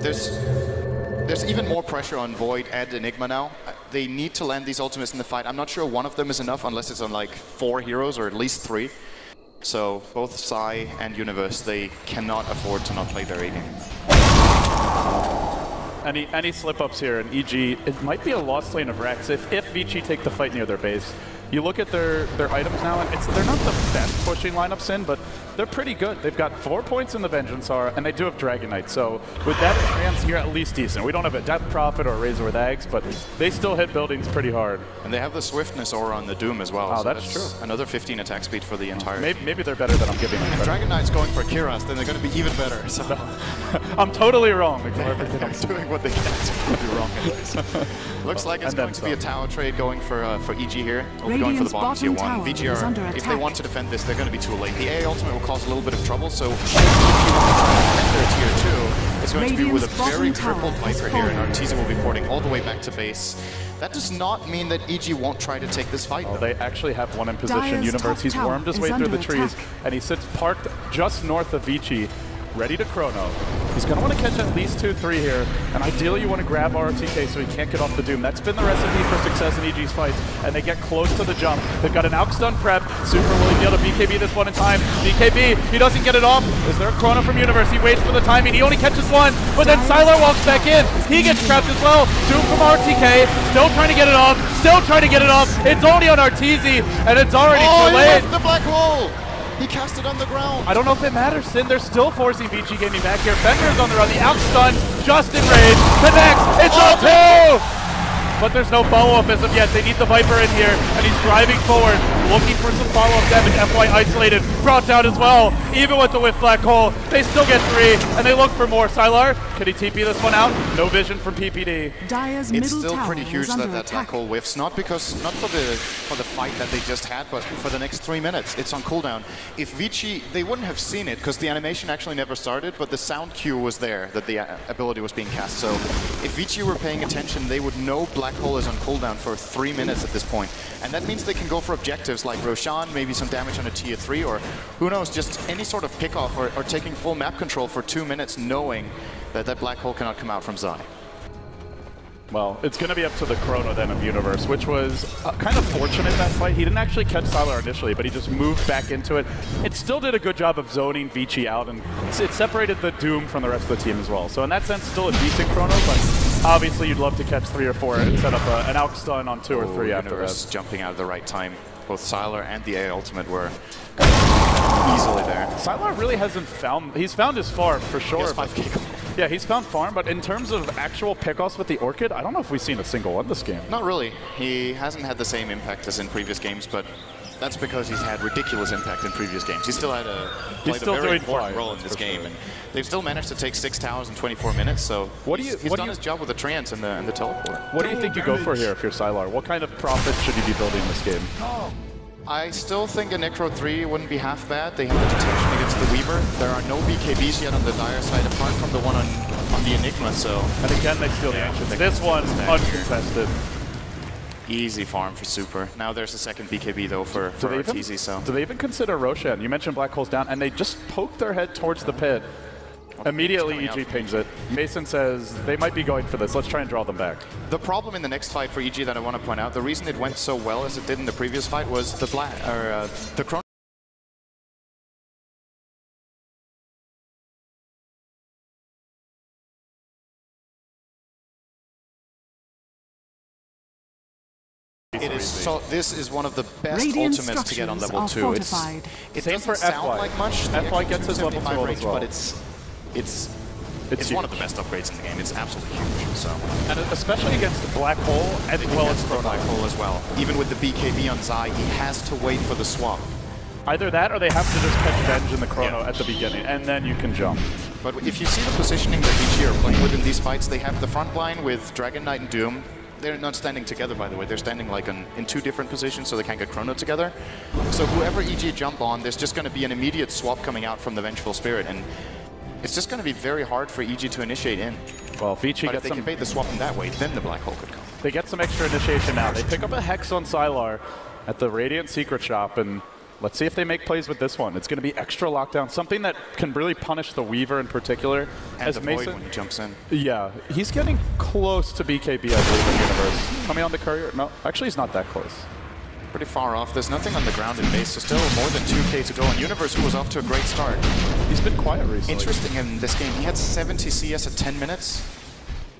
There's even more pressure on Void and Enigma now. They need to land these ultimates in the fight. I'm not sure one of them is enough unless it's on like 4 heroes or at least 3. So both Psy and Universe, they cannot afford to not play their A game. Any slip-ups here in EG, it might be a lost lane of Rex if Vici take the fight near their base. You look at their items now, and they're not the best pushing lineups in, but they're pretty good. They've got 4 points in the Vengeance Aura, and they do have Dragon Knight. So with that trans, you're at least decent. We don't have a Death Prophet or a Razor with Ags, but they still hit buildings pretty hard. And they have the Swiftness Aura on the Doom as well. Oh, so that's true. Another 15 attack speed for the entire team. Maybe they're better than I'm giving them. If Dragon Knight's going for Kiras, then they're going to be even better. So I'm totally wrong. Ignore they're everything I'm doing what they can to be wrong. Looks like it's going to be a tower trade going for EG here. We'll be going for the bottom tier 1. VG are, if they want to defend this, they're going to be too late. The AA ultimate will cause a little bit of trouble, so if you want to try to defend their tier 2, it's going to be with a very crippled Viper here, and Arteezy will be porting all the way back to base. That does not mean that EG won't try to take this fight. They actually have one in position. Dire's Universe, he's top wormed his tower way is through the under trees, attack. and he sits parked just north of Vici, ready to Chrono. He's going to want to catch at least 2-3 here, and ideally you want to grab RTK so he can't get off the Doom. That's been the recipe for success in EG's fights, and they get close to the jump. They've got an outstun prep. Super will be able to BKB this one in time. BKB, he doesn't get it off. Is there a Chrono from Universe? He waits for the timing. He only catches one, but then Sylar walks back in. He gets trapped as well. Doom from RTK, still trying to get it off. Still trying to get it off. It's only on Arteezy, and it's already too late. He left the black hole! He cast it on the ground. I don't know if it matters, Sin. They're still forcing Vici Gaming back here. Fenrir's on the run. The outstun, just in rage. Connects. It's a 2! but there's no follow-up as of yet. They need the Viper in here, and he's driving forward, looking for some follow-up damage. FY isolated, brought down as well. Even with the Whiff Black Hole, they still get 3, and they look for more. Sylar, can he TP this one out? No vision from PPD. Dyer's It's middle still tower pretty huge is under that attack. Black Hole whiffs, not for the fight that they just had, but for the next 3 minutes. It's on cooldown. If Vici, they wouldn't have seen it because the animation actually never started, but the sound cue was there that the ability was being cast. So if Vici were paying attention, they would know Black Hole is on cooldown for 3 minutes at this point. And that means they can go for objectives like Roshan, maybe some damage on a tier 3, or who knows, just any sort of pickoff or taking full map control for 2 minutes knowing that that Black Hole cannot come out from Zai. Well, it's going to be up to the Chrono then of Universe, which was kind of fortunate that fight. He didn't actually catch Sylar initially, but he just moved back into it. It still did a good job of zoning Vici out, and it separated the Doom from the rest of the team as well. So in that sense, still a decent Chrono, but obviously you'd love to catch 3 or 4 and set up an out stun on 2 or 3 after Universe that. jumping out at the right time. Both Sylar and the A ultimate were easily there. Sylar really hasn't found, he's found his farm for sure. He has 5k. Yeah, he's found farm, but in terms of actual pickoffs with the Orchid, I don't know if we've seen a single one this game. Not really. He hasn't had the same impact as in previous games, but that's because he's had ridiculous impact in previous games. He still had played a very important role in this game, and they've still managed to take 6 towers in 24 minutes. So he's done his job with the trance and the teleport. What do you think you go for here if you're Sylar? What kind of profit should you be building this game? I still think a Necro 3 wouldn't be half bad. They have the detection against the Weaver. There are no BKBs yet on the Dire side, apart from the one on the Enigma, so... And again, they steal the Ancients. This one's uncontested. Easy farm for Super. Now there's a second BKB, though, for Arteezy, so... Do they even consider Roshan? You mentioned Black Hole's down, and they just poke their head towards the pit. Immediately, EG pings it. Mason says they might be going for this. Let's try and draw them back. The problem in the next fight for EG that I want to point out, the reason it went so well as it did in the previous fight was the Chrono. This is one of the best Radiant ultimates to get on level 2. Fortified. It Same doesn't for sound FY. like much. FY gets his level 2 range, as well. But it's one of the best upgrades in the game. It's absolutely huge. So, and especially against the Black Hole as well as the Black Hole as well. Even with the BKB on Zai, he has to wait for the swap. Either that or they have to just catch Venge in the Chrono at the beginning, and then you can jump. But if you see the positioning that Vici are playing with in these fights, they have the front line with Dragon Knight and Doom. They're not standing together, by the way. They're standing like in 2 different positions so they can't get Chrono together. So whoever EG jump on, there's just going to be an immediate swap coming out from the Vengeful Spirit, and it's just going to be very hard for EG to initiate in. Well, Vici but gets if they can bait the swap in that way, then the Black Hole could come. They get some extra initiation now. They pick up a Hex on Sylar at the Radiant Secret Shop, and let's see if they make plays with this one. It's going to be extra lockdown, something that can really punish the Weaver in particular. And as the Mason, Void when he jumps in. Yeah, he's getting close to BKB, I believe, in Universe. Coming on the Courier? No, actually he's not that close. Pretty far off. There's nothing on the ground in base, so still more than 2k to go. And Universe, who was off to a great start. He's been quiet recently. Interesting in this game, he had 70 CS at 10 minutes.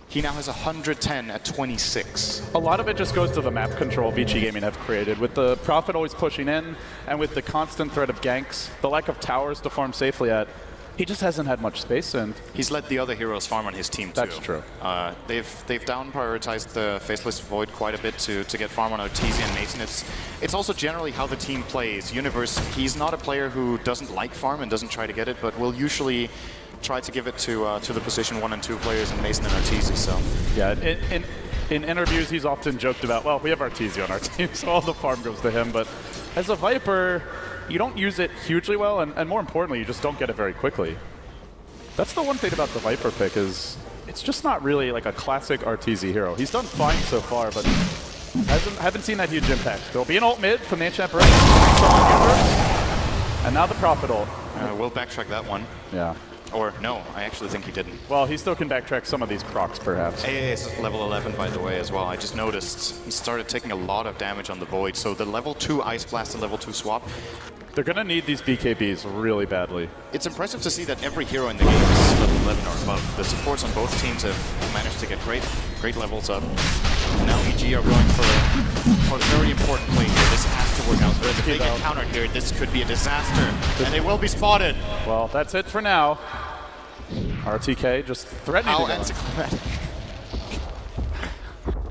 He now has 110 at 26. A lot of it just goes to the map control Vici Gaming have created, with the Prophet always pushing in, and with the constant threat of ganks, the lack of towers to farm safely at. He just hasn't had much space, and he's let the other heroes farm on his team too. That's true. They've down prioritized the Faceless Void quite a bit to get farm on Arteezy and Mason. It's also generally how the team plays. Universe, he's not a player who doesn't like farm and doesn't try to get it, but will usually try to give it to the position 1 and 2 players in Mason and Arteezy. So yeah, in interviews he's often joked about, well, we have Arteezy on our team, so all the farm goes to him. But as a Viper, you don't use it hugely well, and more importantly, you just don't get it very quickly. That's the one thing about the Viper pick is it's just not really like a classic Arteezy hero. He's done fine so far, but haven't seen that huge impact. There'll be an ult mid from the Enchant Barrage, and now the Prophet ult. We'll backtrack that one. Yeah. Or no, I actually think he didn't. Well, he still can backtrack some of these procs, perhaps. AA is level 11, by the way, as well. I just noticed he started taking a lot of damage on the Void, so the level 2 Ice Blast and level 2 swap. They're going to need these BKBs really badly. It's impressive to see that every hero in the game is level 11 or above. The supports on both teams have managed to get great levels up. Now EG are going for a very important play here. This has to work out. But if they get countered here, this could be a disaster. And they will be spotted. Well, that's it for now. RTK just threatening to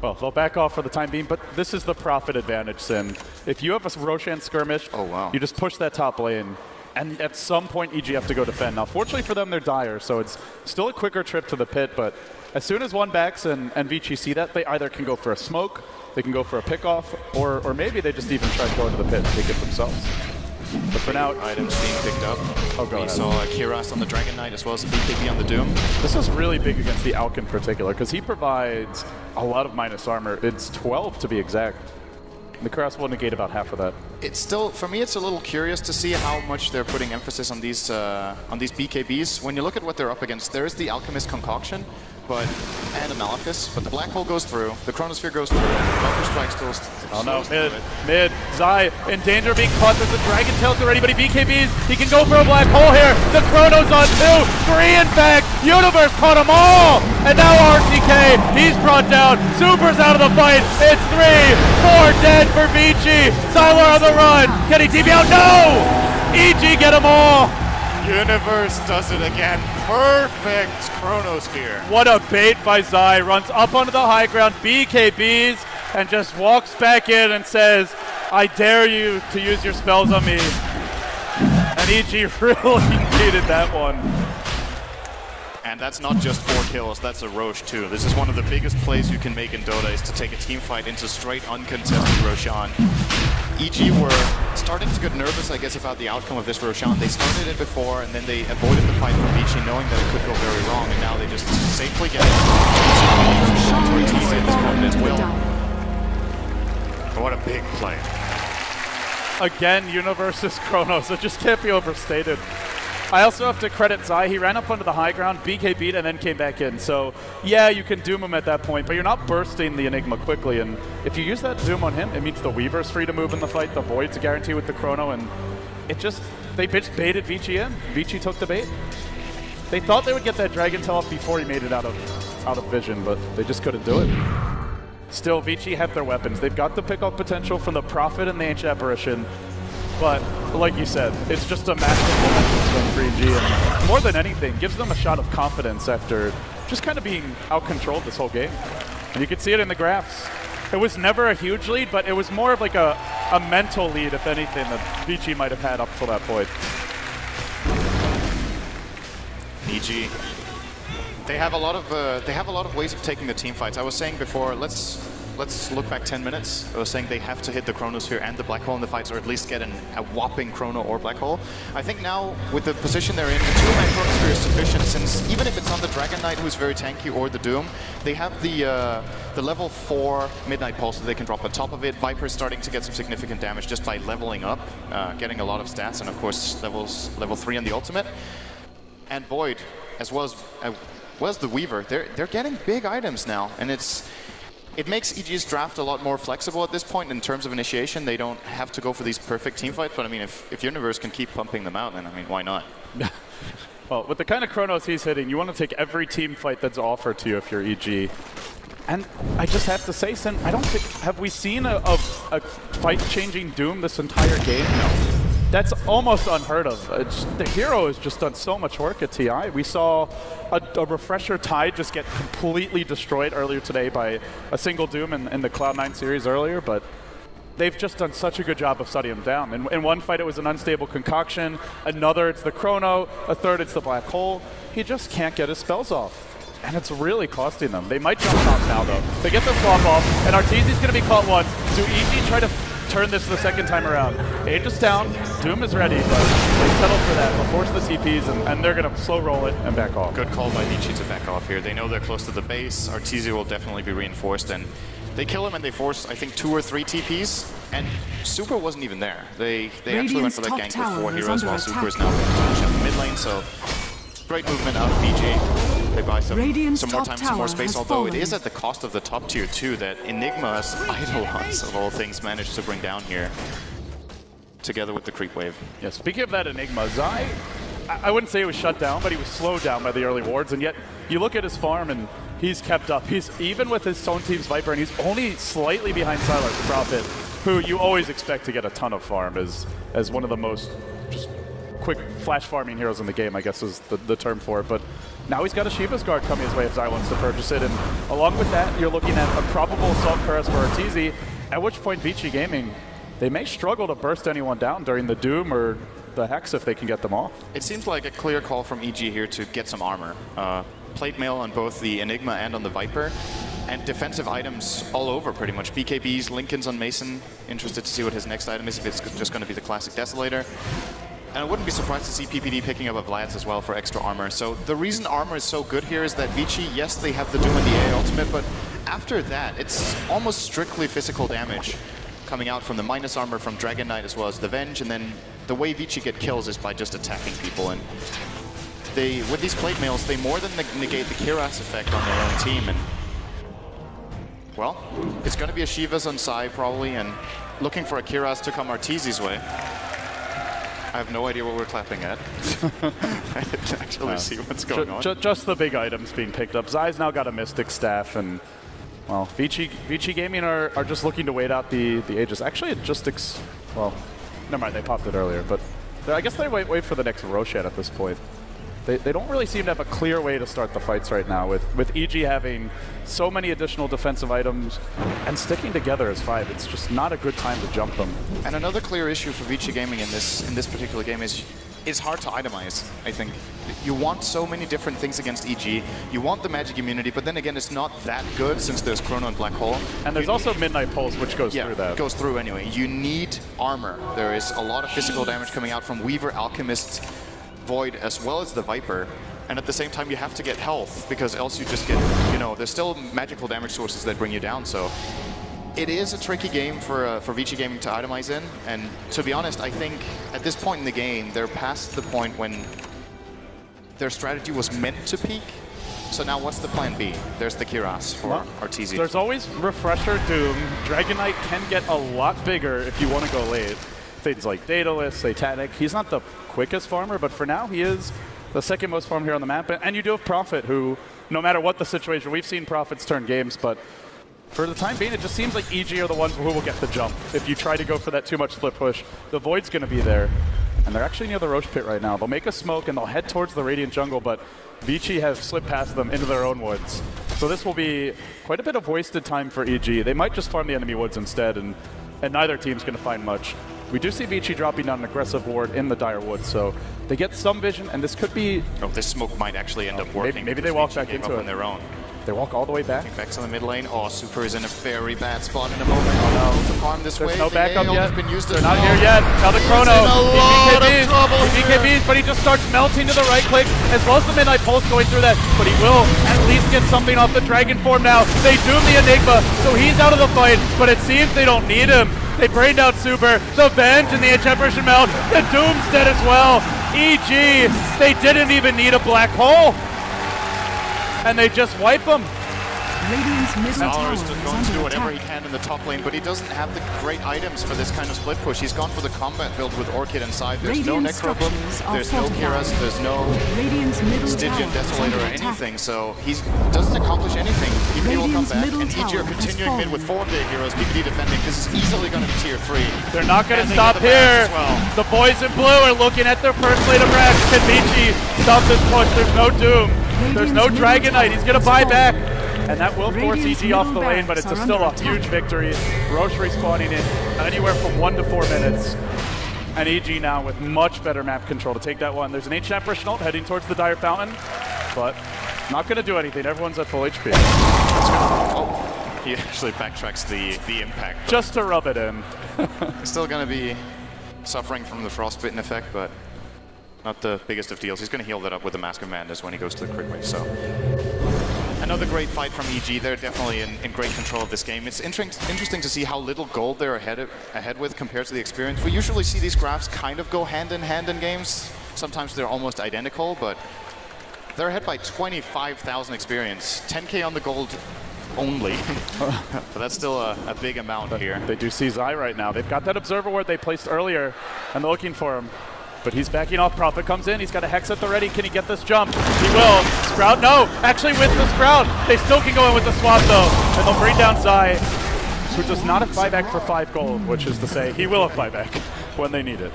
go. Well, they'll back off for the time being, but this is the profit advantage, Sin. If you have a Roshan skirmish, you just push that top lane, and at some point EG have to go defend. Now, fortunately for them, they're dire, so it's still a quicker trip to the pit, but as soon as one backs and Vici see that, they either can go for a smoke, they can go for a pick-off, or maybe they just even try to go into the pit and take it themselves. But for now, items being picked up. Oh, go we ahead. saw Kiras on the Dragon Knight as well as the BKB on the Doom. This is really big against the Alk in particular, because he provides a lot of minus armor. It's 12 to be exact. The Kiras will negate about half of that. It's still, for me, it's a little curious to see how much they're putting emphasis on these BKBs. When you look at what they're up against, there is the Alchemist Concoction, and a Malachus, but the Black Hole goes through, the Chronosphere goes through, Viper Strike still mid. Zai in danger of being caught. There's a Dragon Tail already, but he BKBs. He can go for a Black Hole here. The Chrono's on 2, 3 in fact. Universe caught them all, and now RTK, he's brought down. Super's out of the fight. It's 3, 4 dead for Vici. Sylar on the run. Can he TP out? No! EG get them all. Universe does it again. Perfect Chronosphere. What a bait by Zai. Runs up onto the high ground, BKBs, and just walks back in and says, I dare you to use your spells on me. And EG really needed that one. And that's not just 4 kills, that's a Roche too. This is one of the biggest plays you can make in Dota, is to take a team fight into straight uncontested Roshan. EG were starting to get nervous, I guess, about the outcome of this Roshan. They started it before, and then they avoided the fight from Vici, knowing that it could go very wrong, and now they just safely get it. What a big play. Again, Universe is Chronos. It just can't be overstated. I also have to credit Zai. He ran up onto the high ground, BKB'd, and then came back in. So, yeah, you can doom him at that point, but you're not bursting the Enigma quickly. And if you use that doom on him, it means the Weaver's free to move in the fight, the Void's a guarantee with the Chrono, and it just, they just baited Vici in. Vici took the bait. They thought they would get that Dragon Tail off before he made it out of vision, but they just couldn't do it. Still, Vici have their weapons. They've got the pick-off potential from the Prophet and the Ancient Apparition. But, like you said, it's just a massive momentum for EG, and more than anything, gives them a shot of confidence after just kind of being out-controlled this whole game. And you can see it in the graphs. It was never a huge lead, but it was more of like a mental lead, if anything, that Vici might have had up till that point. EG, they have a lot of ways of taking the team fights. I was saying before, let's look back 10 minutes. I was saying they have to hit the Chronosphere and the Black Hole in the fights, or at least get a whopping Chrono or Black Hole. I think now, with the position they're in, the 2-man Chronosphere is sufficient, since even if it's on the Dragon Knight, who's very tanky, or the Doom, they have the level 4 Midnight Pulse that they can drop on top of it. Viper's starting to get some significant damage just by leveling up, getting a lot of stats, and of course level 3 on the ultimate. And Void, as well as the Weaver, they're getting big items now, and it makes EG's draft a lot more flexible at this point in terms of initiation. They don't have to go for these perfect team fights, but I mean, if Universe can keep pumping them out, then I mean, why not? Well, with the kind of Chronos he's hitting, you want to take every team fight that's offered to you if you're EG. And I just have to say, Sin, I don't think, have we seen a fight-changing Doom this entire game? No. That's almost unheard of. The hero has just done so much work at TI. We saw a Refresher Tide just get completely destroyed earlier today by a single Doom in the Cloud9 series earlier, but they've just done such a good job of shutting him down. In one fight, it was an unstable concoction. Another, it's the Chrono. A third, it's the Black Hole. He just can't get his spells off. And it's really costing them. They might jump top now, though. They get the swap off, and Arteezy's going to be caught once. Do EG try to turn this the second time around? Aegis down, Doom is ready, but they settled for that. They'll force the TPs, and they're going to slow roll it and back off. Good call by Vici to back off here. They know they're close to the base. Arteezy will definitely be reinforced, and they kill him and they force, I think, 2 or 3 TPs, and Super wasn't even there. They actually went for that gank with 4 heroes while Super is now in the mid lane, so great movement out of VG. They buy some more time, some more space, although it is at the cost of the top tier 2 that Enigma's Eidolons, of all things, managed to bring down here, together with the creep wave. Yeah, speaking of that Enigma, Zai, I wouldn't say he was shut down, but he was slowed down by the early wards, and yet you look at his farm and he's kept up. He's even with his own team's Viper, and he's only slightly behind Sylar, the Prophet, who you always expect to get a ton of farm as one of the most just quick flash farming heroes in the game, I guess is the term for it. But now he's got a Shiva's Guard coming his way if Zai wants to purchase it. And along with that, you're looking at a probable Assault Cuirass for Arteezy, at which point Vici Gaming, they may struggle to burst anyone down during the Doom or the Hex if they can get them off. It seems like a clear call from EG here to get some armor. Plate mail on both the Enigma and on the Viper, and defensive items all over pretty much. BKBs, Lincolns on Mason. Interested to see what his next item is, if it's just going to be the classic Desolator. And I wouldn't be surprised to see PPD picking up a Vlad's as well for extra armor. So the reason armor is so good here is that Vici, yes, they have the Doom and the A ultimate, but after that, it's almost strictly physical damage coming out from the minus armor from Dragon Knight as well as the Venge, and then the way Vici get kills is by just attacking people. And they, with these plate mails, they more than negate the Kiras effect on their own team. And well, it's going to be a Shiva's on Sai probably, and looking for a Kiras to come Arteezy's way. I have no idea what we're clapping at. I didn't actually see what's going on. Just the big items being picked up. Zai's now got a Mystic Staff, and well, Vici Gaming are just looking to wait out the Aegis. Actually, it just well, never mind, they popped it earlier, but I guess they wait for the next Roshan at this point. They don't really seem to have a clear way to start the fights right now, with EG having so many additional defensive items and sticking together as 5. It's just not a good time to jump them. And another clear issue for Vici Gaming in this particular game is it's hard to itemize, I think. You want so many different things against EG. You want the magic immunity, but then again, it's not that good since there's Chrono and Black Hole. And there's also Midnight Pulse, which goes through that. It goes through anyway. You need armor. There is a lot of physical damage coming out from Weaver, Alchemist, Void, as well as the Viper. And at the same time, you have to get health, because else you just get, you know, there's still magical damage sources that bring you down. So it is a tricky game for Vici Gaming to itemize in. And to be honest, I think at this point in the game, they're past the point when their strategy was meant to peak. So now what's the plan B? There's the Kiras for Arteezy. There's always Refresher Doom. Dragon Knight can get a lot bigger if you want to go late. Things like Daedalus, Satanic. He's not the quickest farmer, but for now he is the second most farm here on the map. And you do have Prophet, who, no matter what the situation, we've seen Prophets turn games, but for the time being, it just seems like EG are the ones who will get the jump. If you try to go for that too much split push, the Void's going to be there. And they're actually near the Roche Pit right now. They'll make a smoke and they'll head towards the Radiant Jungle, but Vici have slipped past them into their own woods. So this will be quite a bit of wasted time for EG. They might just farm the enemy woods instead, and neither team's going to find much. We do see Vici dropping down an aggressive ward in the Dire Woods, so they get some vision, and this could be... Oh, this smoke might actually end up working. Maybe they walk back into it on their own. They walk all the way back. Back to the mid lane. Oh, Super is in a very bad spot in a moment. Oh no, to farm this way. No backup yet. Been used They're not here yet. Now the Chrono. BKBs, but he just starts melting to the right click, as well as the Midnight Pulse going through that. But he will at least get something off the Dragon form now. They doom the Enigma, so he's out of the fight, but it seems they don't need him. They brained out Super, the Venge and the Enchantress Melt, the Doom's dead as well. EG, they didn't even need a Black Hole. And they just wipe them. Valor is going to do whatever he can in the top lane, but he doesn't have the great items for this kind of split push. He's gone for the combat build with Orchid inside. There's no Necro Book, there's no Kiras, there's no Stygian Desolator or anything, so he doesn't accomplish anything. PPD will come back, and EG are continuing mid with 4 big heroes. PPD defending. This is easily going to be tier 3. They're not going to stop here. The boys in blue are looking at their first lane of rest. Can Vici stop this push? There's no Doom. There's no Dragon Knight. He's going to buy back. And that will force EG off the lane, but it's still a huge victory. Roche respawning in anywhere from 1 to 4 minutes. And EG now with much better map control to take that one. There's an Ancient Ult heading towards the Dire Fountain, but not going to do anything. Everyone's at full HP. Oh, he actually backtracks the impact. Just to rub it in. He's still going to be suffering from the Frostbitten effect, but not the biggest of deals. He's going to heal that up with the Mask of Madness when he goes to the Quick Wave, so... Another great fight from EG. They're definitely in great control of this game. It's interesting to see how little gold they're ahead with compared to the experience. We usually see these graphs kind of go hand in hand in games. Sometimes they're almost identical, but they're ahead by 25,000 experience. 10k on the gold only. But that's still a big amount here. They do see Zai right now. They've got that Observer Ward they placed earlier, and they're looking for him. But he's backing off. Prophet comes in. He's got a Hex at the ready. Can he get this jump? He will. Sprout, no. Actually, with the Sprout, they still can go in with the swap, though. And they'll bring down Zai, who does not have 5x for 5 gold, which is to say he will have 5x when they need it.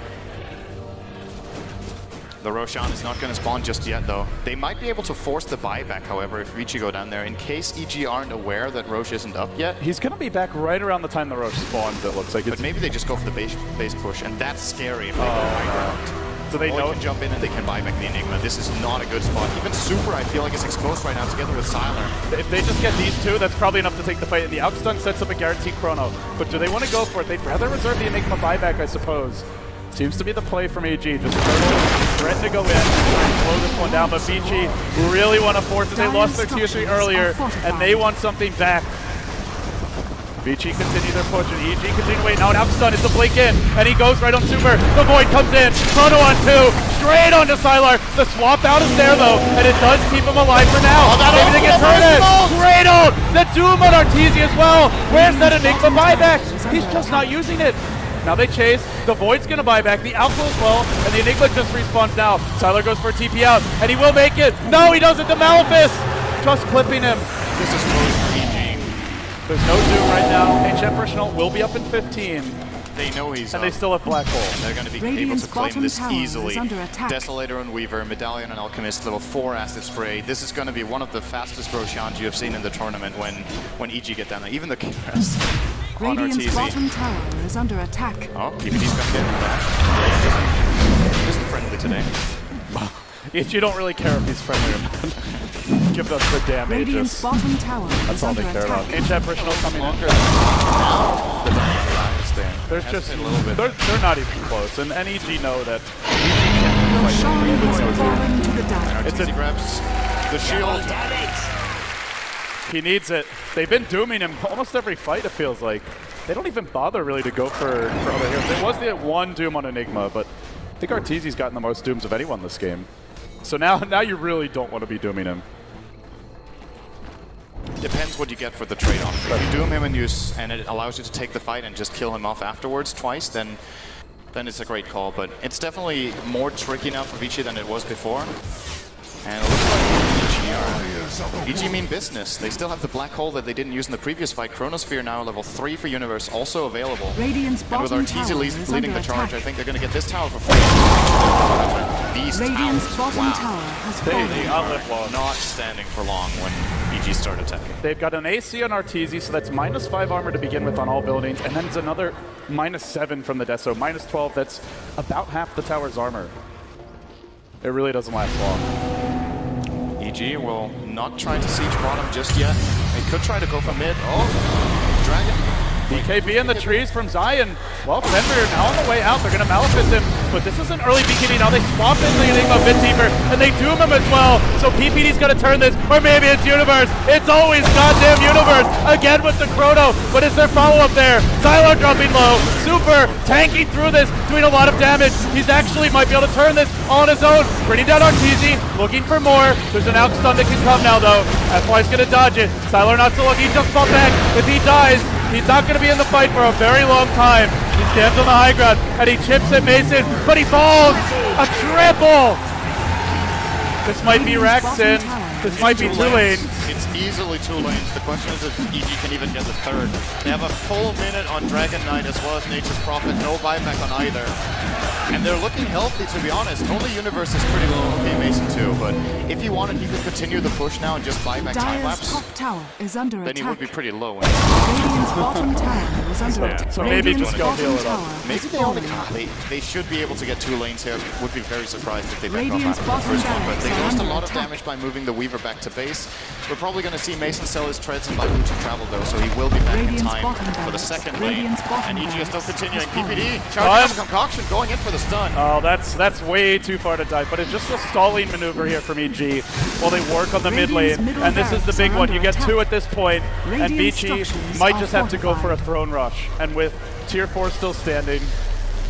The Roshan is not going to spawn just yet, though. They might be able to force the buyback, however, if Vici go down there. In case EG aren't aware that Roche isn't up yet. He's going to be back right around the time the Roche spawns, it looks like. But maybe they just go for the base push, and that's scary if they go high ground. So they know can jump in and they can buy back the Enigma. This is not a good spot. Even Super, I feel like, is exposed right now together with Sylar. If they just get these two, that's probably enough to take the fight. The outstun sets up a guaranteed chrono. But do they want to go for it? They'd rather reserve the Enigma buyback, I suppose. Seems to be the play from AG. Just threaten to go in, slow this one down. But Vici really want to force it. They lost their tier 3 earlier, and they want something back. Vici continue their push, and EG continue waiting. Now an outstun is the blink in, and he goes right on Super. The Void comes in, chrono on 2, straight onto Sylar. The swap out is there though, and it does keep him alive for now. Maybe they get turned. Great ult! The Doom on Arteezy as well. Where's that Enigma buyback? He's just not using it. Now they chase, the Void's gonna buy back, the Alpha as well, and the Enigma just respawns now. Sylar goes for a TP out, and he will make it. No, he doesn't, the Malefice! Just clipping him. This is close for EG. There's no Doom right now. HF Personal will be up in 15. They know he's and up. they still have Black Hole. And they're going to be able to claim this easily. Desolator and Weaver, Medallion and Alchemist, level 4 Acid Spray. This is going to be one of the fastest Roshans you have seen in the tournament when EG get down there. Even the Keras on Radiant's bottom tower is under attack. Oh, PPD's going to get him back. Isn't friendly today. You don't really care if he's friendly or not. Give us the damage. Radiant's bottom tower That's all they care about. HF Personal coming in. There's just a little bit. They're not even close, and EG know that. It's a grabs the shield. He needs it. They've been dooming him almost every fight, it feels like. They don't even bother really to go for other heroes. There was the one Doom on Enigma, but I think Arteezy's gotten the most Dooms of anyone this game. So now you really don't want to be dooming him. Depends what you get for the trade-off. If you doom him and it allows you to take the fight and just kill him off afterwards twice, then it's a great call. But it's definitely more tricky now for Vici than it was before. And it looks like EG mean business. They still have the Black Hole that they didn't use in the previous fight. Chronosphere now level 3 for Universe, also available. Radiant's and with Arteezy leading the charge, I think they're going to get this tower for free. These Radiant's towers, bottom tower has fallen. They outlive long. Not standing for long when EG start attacking. They've got an AC on Arteezy, so that's -5 armor to begin with on all buildings, and then it's another -7 from the Deso, -12. That's about half the tower's armor. It really doesn't last long. EG will not try to siege bottom just yet. They could try to go for mid. Oh, Dragon. BKB in the trees from Zion. Well, Fenrir now on the way out. They're going to Malefice him, but this is an early BKB. Now they swap in the Enigma a bit deeper, and they doom him as well. So PPD's going to turn this, or maybe it's Universe. It's always goddamn Universe. Again with the Chrono, but is there follow-up there? Sylar dropping low. Super tanking through this, doing a lot of damage. He's actually might be able to turn this on his own. Bringing down Arteezy, looking for more. There's an outstun that can come now, though. That's why he's going to dodge it. Sylar not so lucky. He just fought back. If he dies, he's not going to be in the fight for a very long time. He stands on the high ground, and he chips at Mason, but he falls! A triple! This might be Raxin. This might be 2 lanes. It's easily 2 lanes. The question is if EG can even get the third. They have a full minute on Dragon Knight as well as Nature's Prophet. No buyback on either. And they're looking healthy, to be honest. Only Universe is pretty low. Okay, Mason too. But if he wanted, he could continue the push now and just buy back time lapse. Top tower is under then attack. he would be pretty low. Radiant's bottom tower is under attack. So maybe just go heal it up. Maybe they only they should be able to get 2 lanes here. Would be very surprised if they back off Radiant's after the first one. But they bottom lost a tower lot of is under damage by moving the Weaver back to base. We're probably going to see Mason sell his treads and buy boots of travel though, so he will be back Radiant's in time bottom for the barracks. second lane. Radiant's bottom And EG is still barracks continuing. has fallen. PPD charging up Concoction, going in for the stun. Oh, that's way too far to dive, but it's just a stalling maneuver here from EG while they work on the mid lane, and this is the big one. You get 2 at this point, and Vici might just have to go for a throne rush, and with tier 4 still standing,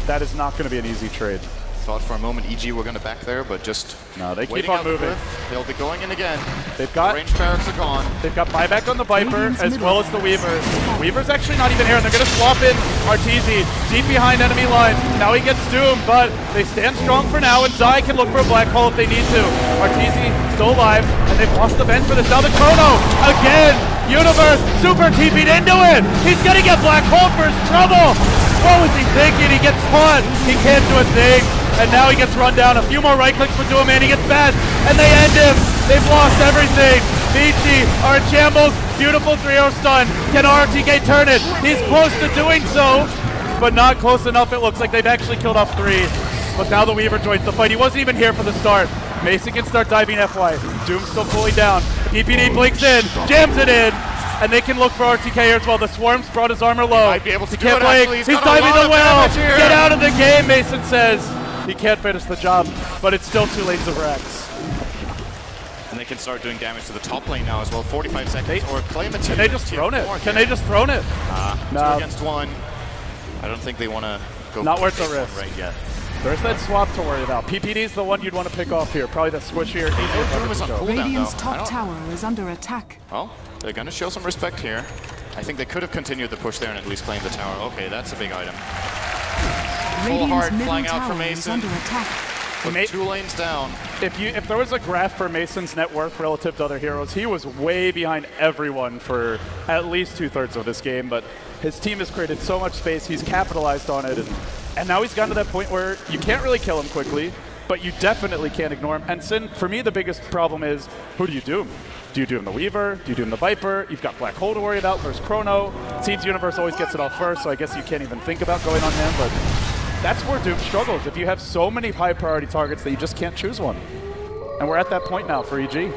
that is not going to be an easy trade. Thought for a moment EG were going to back there, but just no, they keep waiting on out the moving. cliff. They'll be going in again. They've got range barracks are gone. They've got buyback on the Viper as well as the Weaver. Weaver's actually not even here, and they're going to swap in Arteezy deep behind enemy lines. Now he gets doomed, but they stand strong for now, and Zai can look for a Black Hole if they need to. Arteezy still alive, and they've lost the bench for this. Now the Chrono again. Universe super TP'd into it. He's going to get Black Hole for his trouble. What was he thinking? He gets caught. He can't do a thing. And now he gets run down. A few more right clicks would do him in. He gets bad. And they end him. They've lost everything. Vici are in shambles. Beautiful 3-0 stun. Can RTK turn it? He's close to doing so, but not close enough. It looks like they've actually killed off 3. But now the Weaver joins the fight. He wasn't even here for the start. Mason can start diving FY. Doom still pulling down. PPD blinks in, jams it in, and they can look for RTK here as well. The Swarm's brought his armor low. Might be able to he do can't it, blink. actually. He's got a diving lot the of well. damage here. Get out of the game, Mason says. He can't finish the job, but it's still 2 lanes of Rex. And they can start doing damage to the top lane now as well. 45 seconds or claim it. Can they just throne it? Can they just throne it? 2 against 1. I don't think they want to go. Not worth the this one risk. right yet. There's that swap to worry about. PPD's the one you'd want to pick off here. Probably the squishier. Doom is on cooldown Radiant's though. top tower is under attack. Well, they're going to show some respect here. I think they could have continued the push there and at least claimed the tower. Okay, that's a big item. Full Radiant's hard middle flying out for tower is Mason. under attack. With 2 lanes down. If there was a graph for Mason's net worth relative to other heroes, he was way behind everyone for at least 2/3 of this game, but his team has created so much space, he's capitalized on it, and now he's gotten to that point where you can't really kill him quickly, but you definitely can't ignore him. And Sin, for me, the biggest problem is, who do you doom? Do you doom the Weaver? Do you doom the Viper? You've got Black Hole to worry about versus Chrono. Seems Universe always gets it off first, so I guess you can't even think about going on him, but that's where Doom struggles. If you have so many high priority targets that you just can't choose one. And we're at that point now for EG.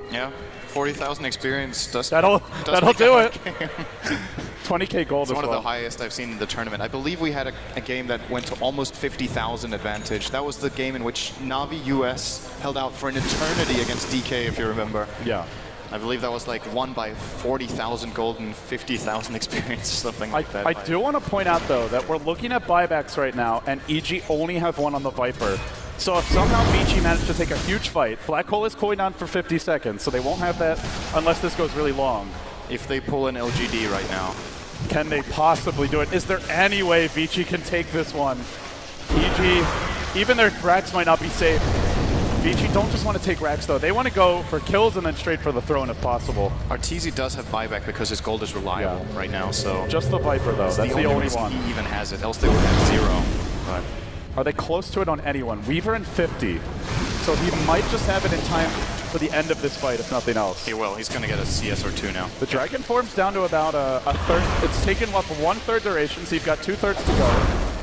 Yeah, 40,000 experience does That'll make do a it. hard game. 20k gold It's as one well. of the highest I've seen in the tournament. I believe we had a game that went to almost 50,000 advantage. That was the game in which Navi US held out for an eternity against DK, if you remember. Yeah. I believe that was like won by 40,000 gold and 50,000 experience, something like that. I do want to point out, though, that we're looking at buybacks right now, and EG only have 1 on the Viper. So if somehow Vici managed to take a huge fight, Black Hole is cooling down for 50 seconds, so they won't have that unless this goes really long. If they pull an LGD right now. Can they possibly do it? Is there any way Vici can take this one? EG, even their Rax might not be safe. Vici don't just want to take Rax, though. They want to go for kills and then straight for the throne if possible. Arteezy does have buyback because his gold is reliable right now, so... Just the Viper, though. That's the only reason one. he even has it, else they would have 0. But are they close to it on anyone? Weaver in 50. So he might just have it in time for the end of this fight, if nothing else. he will. He's going to get a CS or 2 now. The Dragon form's down to about a third. It's taken up 1/3 duration, so you've got 2/3 to go.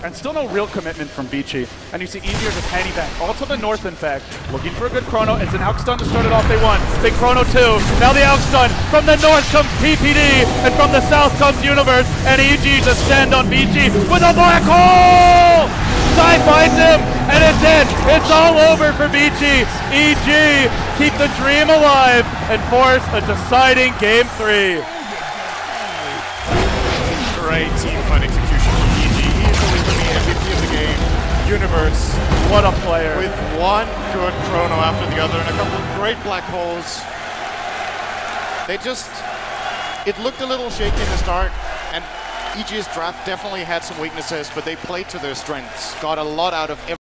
And still no real commitment from Vici. And you see Easier just hanging back. All to the north, in fact. Looking for a good Chrono. It's an Alk stun to start it off. They won. Big Chrono 2. Now the Alk stun. From the north comes PPD. And from the south comes Universe. And EG just stand on Vici with a Black Hole! Sai finds him, and it's it. It's all over for Vici. EG keep the dream alive and force a deciding Game 3. Great team fight execution from EG. Easily for me MVP of the game. Universe. What a player. With 1 good Chrono after the other and a couple of great Black Holes. They just... It looked a little shaky in the start, and EG's draft definitely had some weaknesses, but they played to their strengths. Got a lot out of